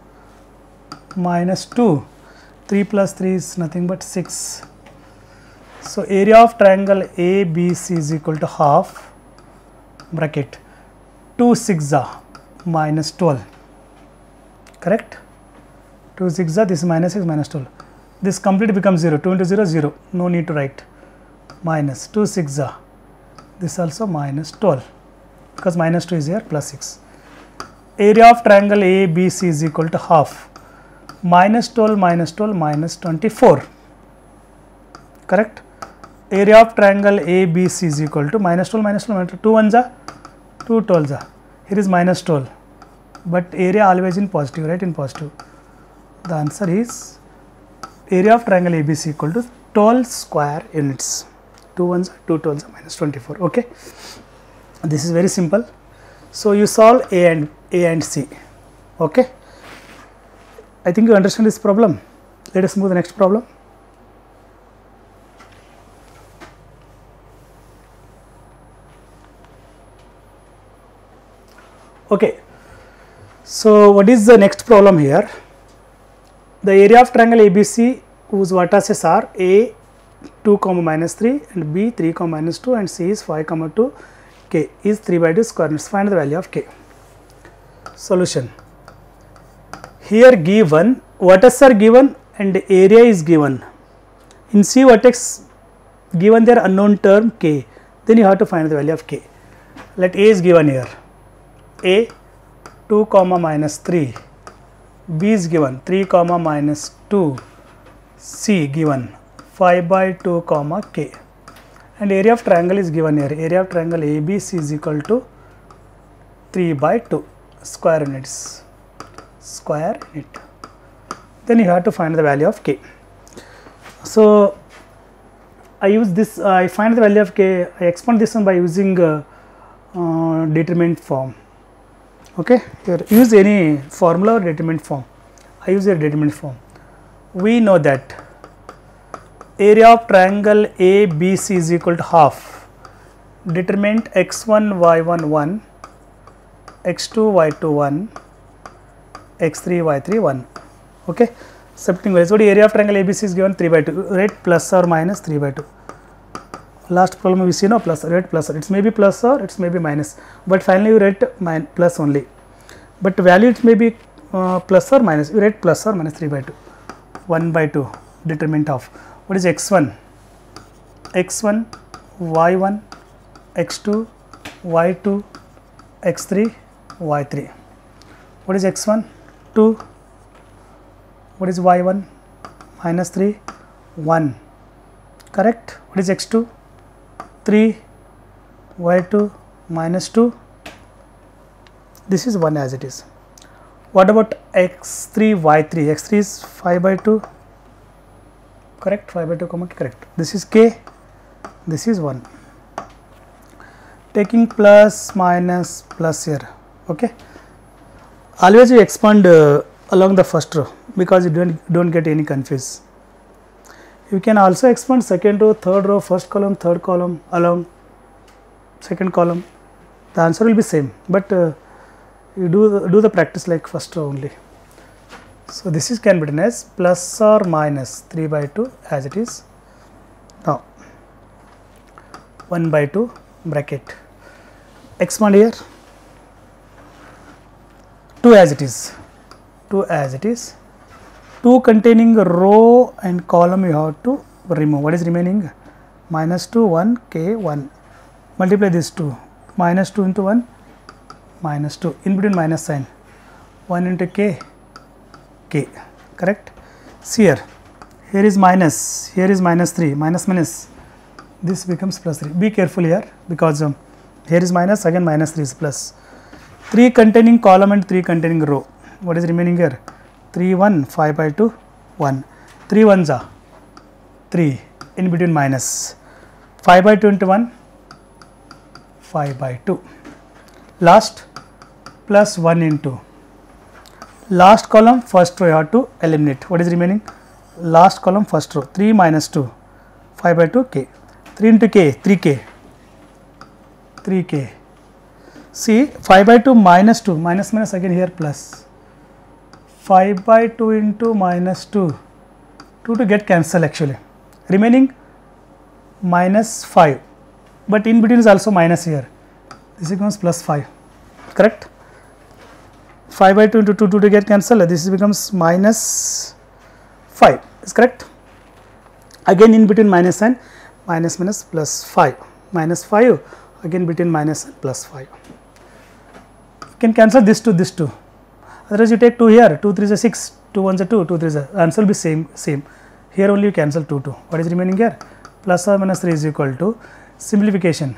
minus 2, 3 plus 3 is nothing but 6. So area of triangle ABC is equal to half bracket 2 6 are minus 12, correct. 2 6 this is minus 6 minus 12, this completely becomes 0, 2 into 0 0, no need to write, minus 2 6 this also minus 12, because minus 2 is here, plus 6. Area of triangle ABC is equal to half, minus 12 minus 12 minus 24, correct. Area of triangle ABC is equal to minus 12 minus 12 minus 2 1s are 2 12s are, here is minus 12, but area always in positive, right, in positive. The answer is area of triangle ABC equal to 12 square units, 2 1s are 2 12s are minus 24, okay. This is very simple. So you solve A and C, okay. I think you understand this problem. Let us move to the next problem. Okay, so what is the next problem here? The area of triangle ABC whose vertices are A 2 comma minus 3 and B 3 comma minus 2 and C is 5 comma 2, K is 3 by 2 square units. Find the value of K. Solution. Here given vertices are given and area is given. In C vertex given their unknown term K, then you have to find the value of K. Let A is given here, A 2 comma minus 3, B is given 3 comma minus 2, C given 5 by 2 comma K, and area of triangle is given here. Area of triangle ABC is equal to 3 by 2 square units, square unit. Then you have to find the value of K. So I use this, I find the value of K, I expand this one by using determinant form. Okay, here use any formula or determinant form. I use a determinant form. We know that area of triangle ABC is equal to half. Determinant x1 y1 1, x2 y2 1, x3 y3 1. Okay, substituting values. So the area of triangle ABC is given 3 by 2. Write plus or minus 3 by 2. Last problem we see no plus, write plus, it may be plus or it may be minus, but finally you write plus only, but value it may be plus or minus, you write plus or minus 3 by 2, 1 by 2, determinant of, what is x1, x1, y1, x2, y2, x3, y3, what is x1, 2, what is y1, minus 3, 1, correct, what is x2, 3, y2 minus 2, this is 1 as it is. What about x3 y3, x3 is 5 by 2, correct, 5 by 2 comma correct, this is k, this is 1, taking plus minus plus here, okay. Always you expand along the first row because you don't get any confuse. You can also expand second row, third row, first column, third column along second column. The answer will be same, but you do the practice like first row only. So this is can be written as plus or minus 3 by 2 as it is. Now 1 by 2 bracket. Expand here 2 as it is. 2 as it is. 2 containing row and column you have to remove. What is remaining? Minus 2, 1, k, 1. Multiply this 2. Minus 2 into 1, minus 2. In between minus sign. 1 into k, k. Correct? See here. Here is minus. Here is minus 3. Minus minus. This becomes plus 3. Be careful here because here is minus, again minus 3 is plus. 3 containing column and 3 containing row. What is remaining here? 3 1 5 by 2 1, 3 1s are 3, in between minus, 5 by 2 into 1 5 by 2, last plus 1 into last column first row you have to eliminate. What is remaining? Last column first row, 3 minus 2 5 by 2 k, 3 into k 3k, 3k. See 5 by 2 minus 2 minus minus again here plus 5 by 2 into minus 2, 2 to get cancel actually, remaining minus 5, but in between is also minus here, this becomes plus 5, correct. 5 by 2 into 2 to get cancelled. This becomes minus 5. Is correct. Again in between minus and minus minus plus 5. Minus 5 again between minus and plus 5. You can cancel this 2, this 2. Otherwise you take 2 here. 2 3 is 6. 2 1 is 2. 2 3 is answer will be same. Here only you cancel 2 2. What is remaining here? Plus or minus 3 is equal to simplification.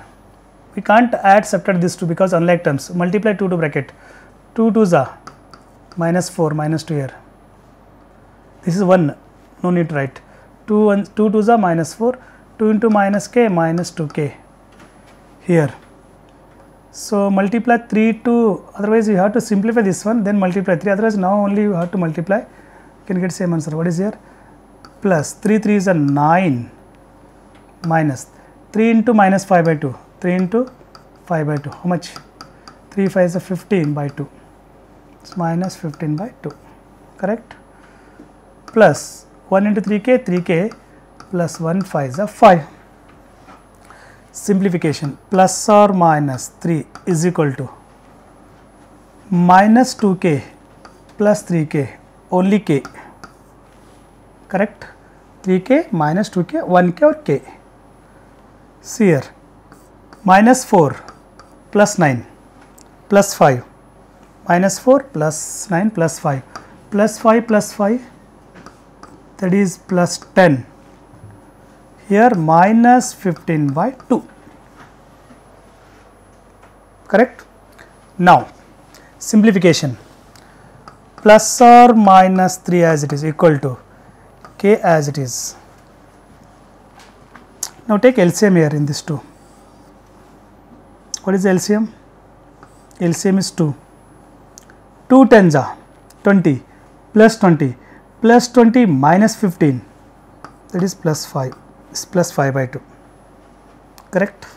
We can't add subtract this 2 because unlike terms. Multiply 2 to bracket. 2 2s are minus 4 minus 2 here. This is 1. No need to write. 2 2s are minus 4. 2 into minus k minus 2k here. So multiply 3 to, otherwise you have to simplify this one, then multiply 3, otherwise now only you have to multiply, you can get same answer. What is here? Plus 3 3 is a 9 minus 3 into minus 5 by 2, 3 into 5 by 2, how much? 3 5 is a 15 by 2, it's minus 15 by 2, correct? Plus 1 into 3k, 3k plus 1 5 is a 5. Simplification, plus or minus 3 is equal to minus 2k plus 3k, only k, correct? 3k minus 2k, 1k or k. See here, minus 4 plus 9 plus 5, minus 4 plus 9 plus 5, plus 5 plus 5, that is plus 10. Here minus 15 by 2, correct? Now simplification, plus or minus 3 as it is equal to k as it is. Now take LCM here in this 2. What is LCM? LCM is 2. 2 tens are 20 plus 20 minus 15, that is plus 5. Is plus 5 by 2, correct?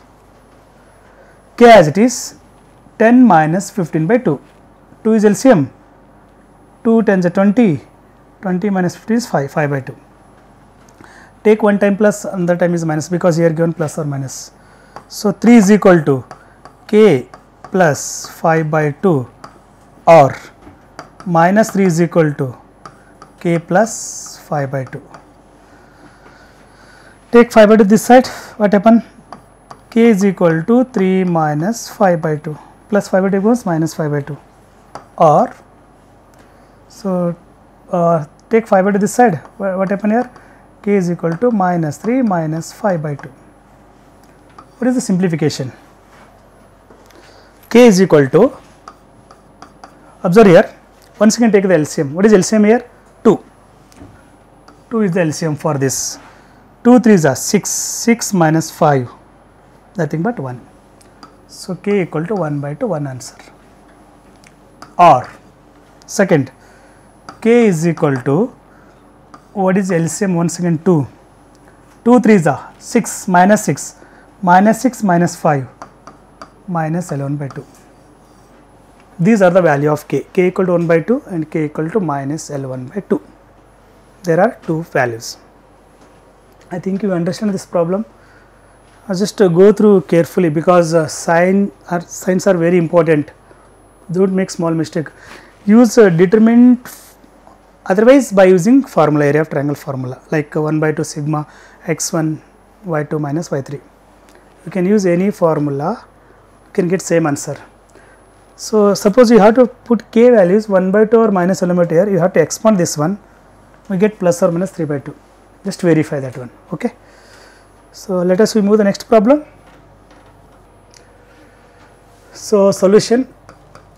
K as it is 10 minus 15 by 2. 2 is LCM. 2 tens are 20. 20 minus 15 is 5. 5 by 2. Take one time plus, another time is minus because here given plus or minus. So 3 is equal to k plus 5 by 2 or minus 3 is equal to k plus 5 by 2. Take 5 by 2 this side, what happen? K is equal to 3 minus 5 by 2, plus 5 by 2 equals minus 5 by 2, or so take 5 by 2 this side, what happen here? K is equal to minus 3 minus 5 by 2. What is the simplification? K is equal to, observe here, once again take the LCM. What is LCM here? 2. 2 is the LCM for this. 2 3s are 6, 6 minus 5, nothing but 1. So k equal to 1 by 2, one answer. Or second, k is equal to, what is LCM once again? 2. 2 3s are 6 minus 6, minus 6 minus 5, minus 11 by 2. These are the value of k equal to 1 by 2 and k equal to minus L1 by 2. There are two values. I think you understand this problem. Just go through carefully because signs are very important. Don't make small mistake. Use determinant, otherwise by using formula, area of triangle formula, like 1 by 2 sigma x1 y2 minus y3. You can use any formula, you can get same answer. So suppose you have to put k values 1 by 2 or minus 1 by 2 here, you have to expand this one, we get plus or minus 3 by 2. Just verify that one, okay. So let us move the next problem. So solution,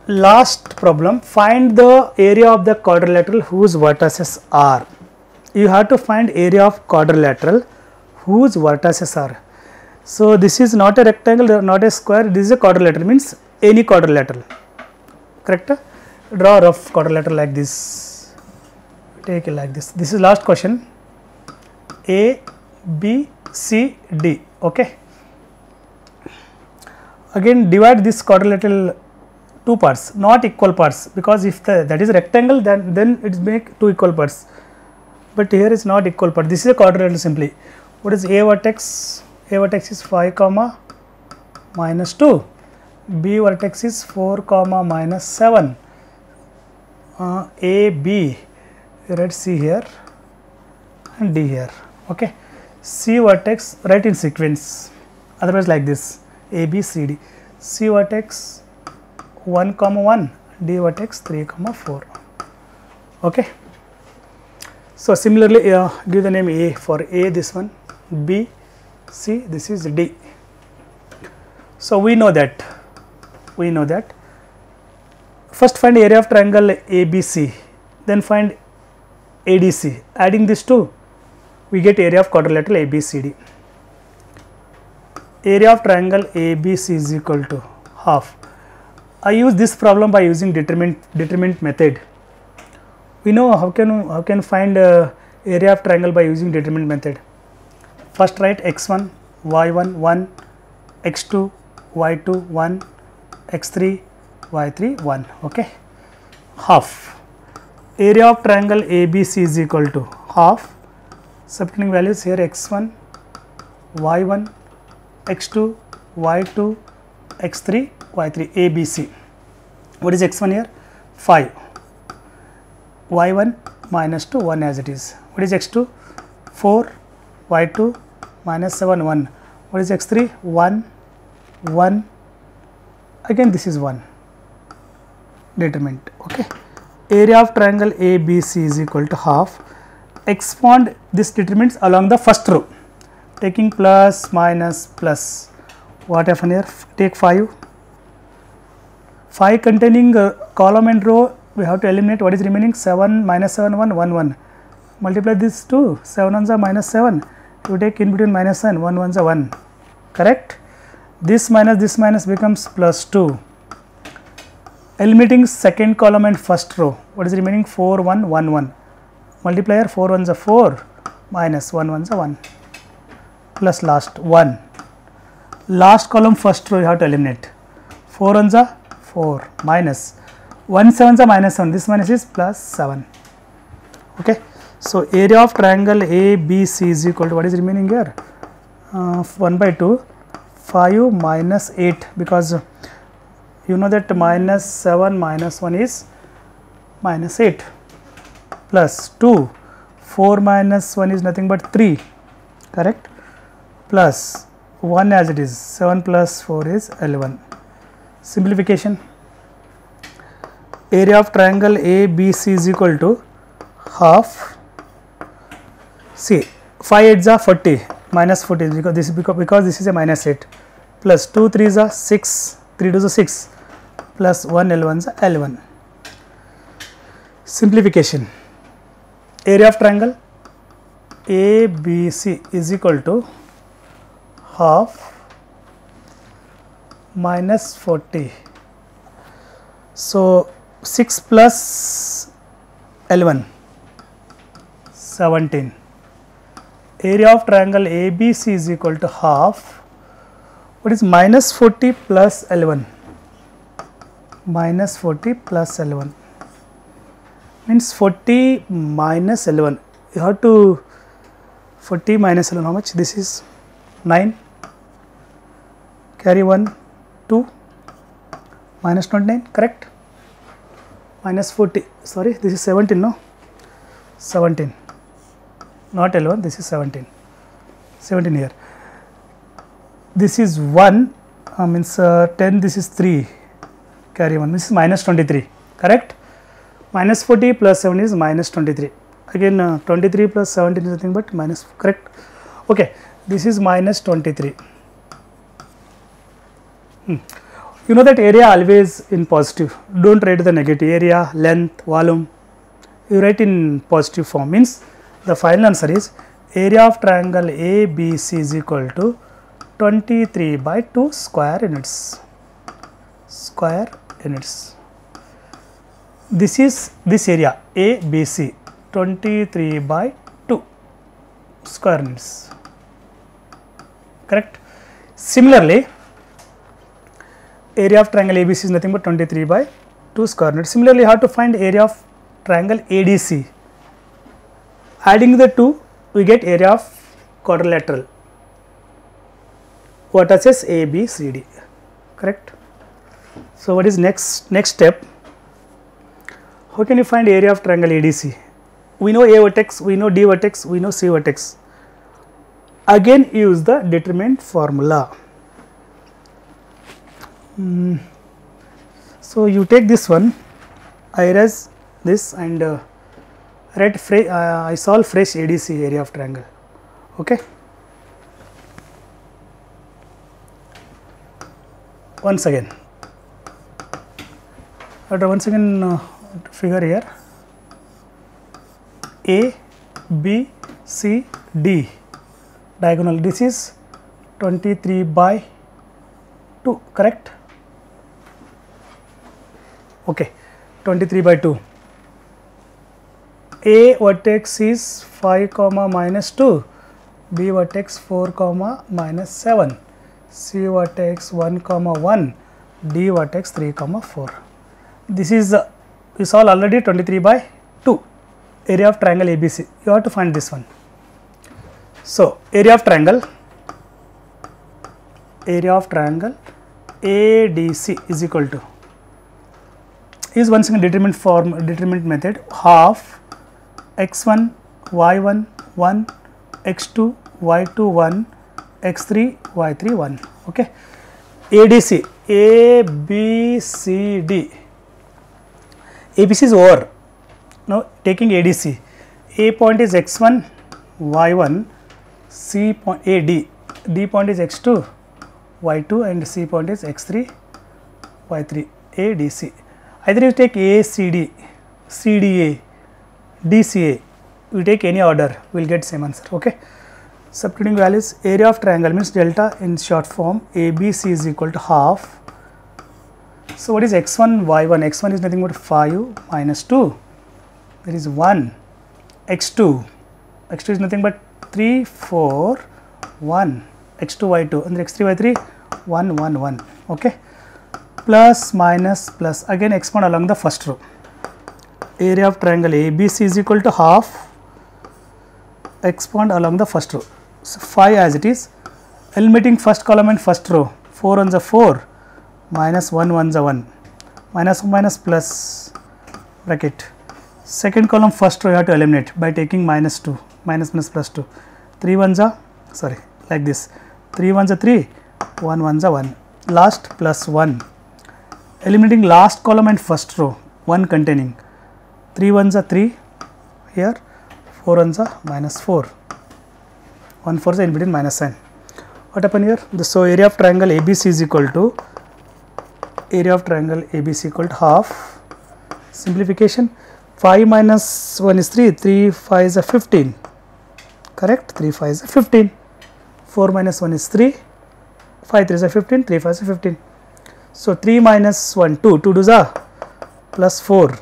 last problem, find the area of the quadrilateral whose vertices are. You have to find area of quadrilateral whose vertices are. So this is not a rectangle, not a square, this is a quadrilateral, means any quadrilateral, correct? Draw a rough quadrilateral like this, take it like this. This is last question. A, B, C, D, okay. Again divide this quadrilateral two parts, not equal parts, because if that is a rectangle, then it make two equal parts, but here is not equal part. This is a quadrilateral simply. What is A vertex? A vertex is 5 comma minus 2, B vertex is 4 comma minus 7, AB, write C here and D here. Okay, C vertex write in sequence, otherwise like this: A B C D. C vertex 1, 1, D vertex 3, 4. Okay. So similarly, give the name A for A, this one, B, C, this is D. So we know that. First find area of triangle ABC, then find ADC. Adding these two, we get area of quadrilateral ABCD. Area of triangle ABC is equal to half. I use this problem by using determinant method. We know how can find area of triangle by using determinant method. First write x1, y1 1, x2, y2 1, x3, y3 1. Okay, half. Area of triangle ABC is equal to half. Subtracting values here: x1, y1, x2, y2, x3, y3, ABC. What is x1 here? 5. y1 minus 2, 1 as it is. What is x2? 4, y2 minus 7, 1. What is x3? 1, 1. Again this is 1. Determinant. Okay. Area of triangle ABC is equal to half. Expand this determinants along the first row, taking plus, minus, plus. What happened here? Take 5. 5 containing column and row, we have to eliminate. What is remaining? 7, minus 7, 1, 1, 1. Multiply this 2, 7 ones are minus 7. You take in between minus 1, 1 ones are 1. Correct? This minus becomes plus 2. Eliminating second column and first row. What is remaining? 4, 1, 1, 1. Multiplier 4 ones are 4, minus 1 ones are 1. Plus last 1. Last column first row you have to eliminate. 4 ones are 4, minus 1 sevens are minus 7. This minus is plus 7. Okay. So area of triangle ABC is equal to, what is remaining here? 1 by 2, 5 minus 8, because you know that minus 7 minus 1 is minus 8, plus 2, 4 minus 1 is nothing but 3, correct, plus 1 as it is, 7 plus 4 is 11. Simplification. Area of triangle ABC is equal to half. See, 5 8s are 40, minus 40 because this is a minus 8, plus 2 3s are 6, 3 2s are 6, plus 1 11s are 11. Simplification. Area of triangle ABC is equal to half minus 40. So 6 plus 11, 17. Area of triangle ABC is equal to half. What is minus 40 plus 11? Minus 40 plus 11 means 40 minus 11. You have to 40 minus 11, how much? This is 9. Carry 1, 2, minus 29, correct? Minus 40, sorry, this is 17, no? 17, not 11, this is 17. 17 here. This is 1, means 10, this is 3, carry 1, this is minus 23, correct? Minus 40 plus 7 is minus 23. Again 23 plus 17 is nothing but minus, correct? Okay, this is minus 23. You know that area always in positive. Don't write the negative. Area, length, volume. You write in positive form. Means the final answer is area of triangle ABC is equal to 23 by 2 square units. Square units. This is this area ABC, 23 by 2 square units. Correct? Similarly, area of triangle ABC is nothing but 23 by 2 square units. Similarly, you have to find area of triangle ADC. Adding the two, we get area of quadrilateral vertices ABCD. Correct? So what is next step? How can you find area of triangle ADC? We know A vertex, we know D vertex, we know C vertex. Again use the determinant formula. So you take this one, I erase this and I solve fresh ADC, area of triangle. Okay. Once again, figure here A, B, C, D diagonal. This is 23 by 2, correct? Okay, 23 by 2. A vertex is 5 comma minus 2, B vertex 4 comma minus 7, C vertex 1 comma 1, D vertex 3 comma 4. This is we solve already 23 by 2, area of triangle ABC. You have to find this one. So area of triangle ADC is equal to, is once again determinant method, half x1 y1 1 x2 y2 1 x3 y3 1. Okay. ADC ABCD. ABC is over. Now taking ADC, A point is x1 y1, C point AD, D point is x2 y2 and C point is x3 y3. ADC. Either you take ACD, CDA, DCA, we take any order, we will get same answer. Okay. Substituting values, area of triangle means delta in short form, ABC is equal to half. So what is x1 y1? X1 is nothing but 5 minus 2, there is 1. X2 is nothing but 3 4 1, x2 y2 and x3 y3 1 1 1. Okay. Plus minus plus, again expand along the first row. Area of triangle ABC is equal to half, expand along the first row. So 5 as it is, eliminating first column and first row, 4 ones are 4, minus 1 ones are 1, minus plus bracket. Second column first row you have to eliminate by taking minus 2, minus plus 2, 3 ones are, sorry, like this, 3 ones are 3, 1 ones are 1, last plus 1. Eliminating last column and first row, 1 containing, 3 ones are 3 here, 4 ones are minus 4, 1 4 is in between minus sign. What happened here? So area of triangle ABC is equal to, half. Simplification, 5 minus 1 is 3, 3 5 is a 15, correct? 3 5 is a 15, 4 minus 1 is 3, 5 3 is a 15, 3 5 is a 15. So 3 minus 1, 2 2 are plus 4,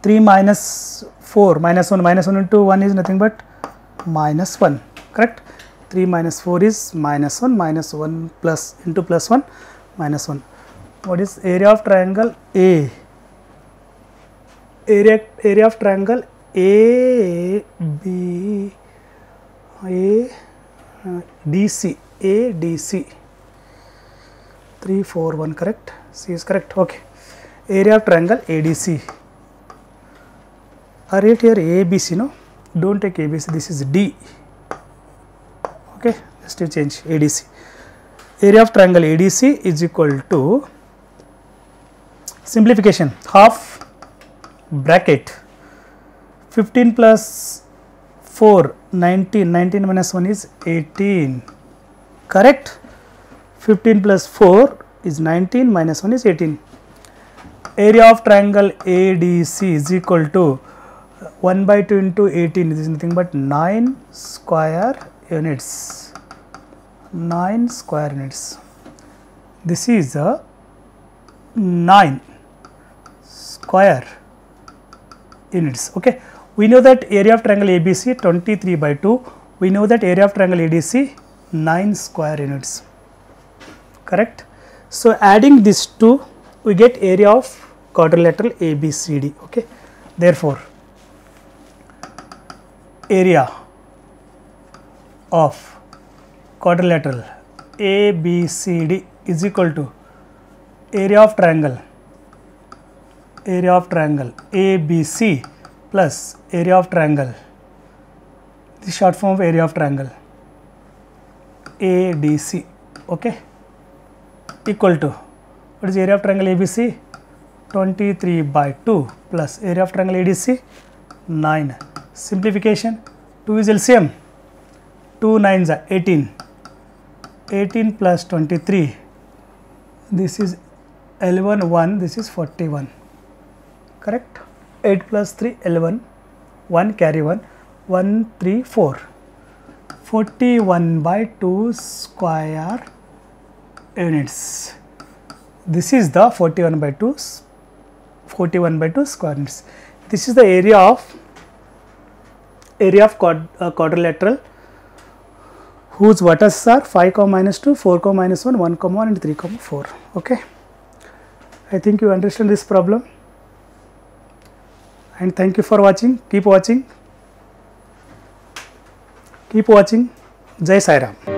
3 minus 4 minus 1 into 1 is nothing but minus 1, correct? 3 minus 4 is minus 1 plus into plus 1 minus 1. What is area of triangle A? Area of triangle DC 3 4 1, correct? C is correct. Okay. Area of triangle ADC. Write here ABC, no? Don't take ABC. This is D. Okay. Just to change ADC. Area of triangle ADC is equal to, simplification, half bracket 15 plus 4 19, 19 minus 1 is 18, correct? 15 plus 4 is 19, minus 1 is 18. Area of triangle ADC is equal to 1 by 2 into 18, this is nothing but 9 square units. 9 square units. This is a 9 square units. Okay. We know that area of triangle ABC 23 by 2. We know that area of triangle ADC 9 square units. Correct. So adding these two, we get area of quadrilateral ABCD. Okay. Therefore, area of quadrilateral ABCD is equal to area of triangle area of triangle ABC plus area of triangle, this is short form of area of triangle ADC, okay, equal to, what is area of triangle ABC? 23 by 2 plus area of triangle ADC 9. Simplification, 2 is LCM, 2 9s are 18, 18 plus 23, this is L1 1, this is 41, correct. 8 plus 3 L1, 1 carry 1, 1 3 4, 41 by 2 square units. This is the 41 by 2 square units. This is the area of quadrilateral whose vertices are 5, -2, 4, -1, 1, 1 and 3, 4. Okay. I think you understand this problem, and thank you for watching. Keep watching. Jai Sai Ram.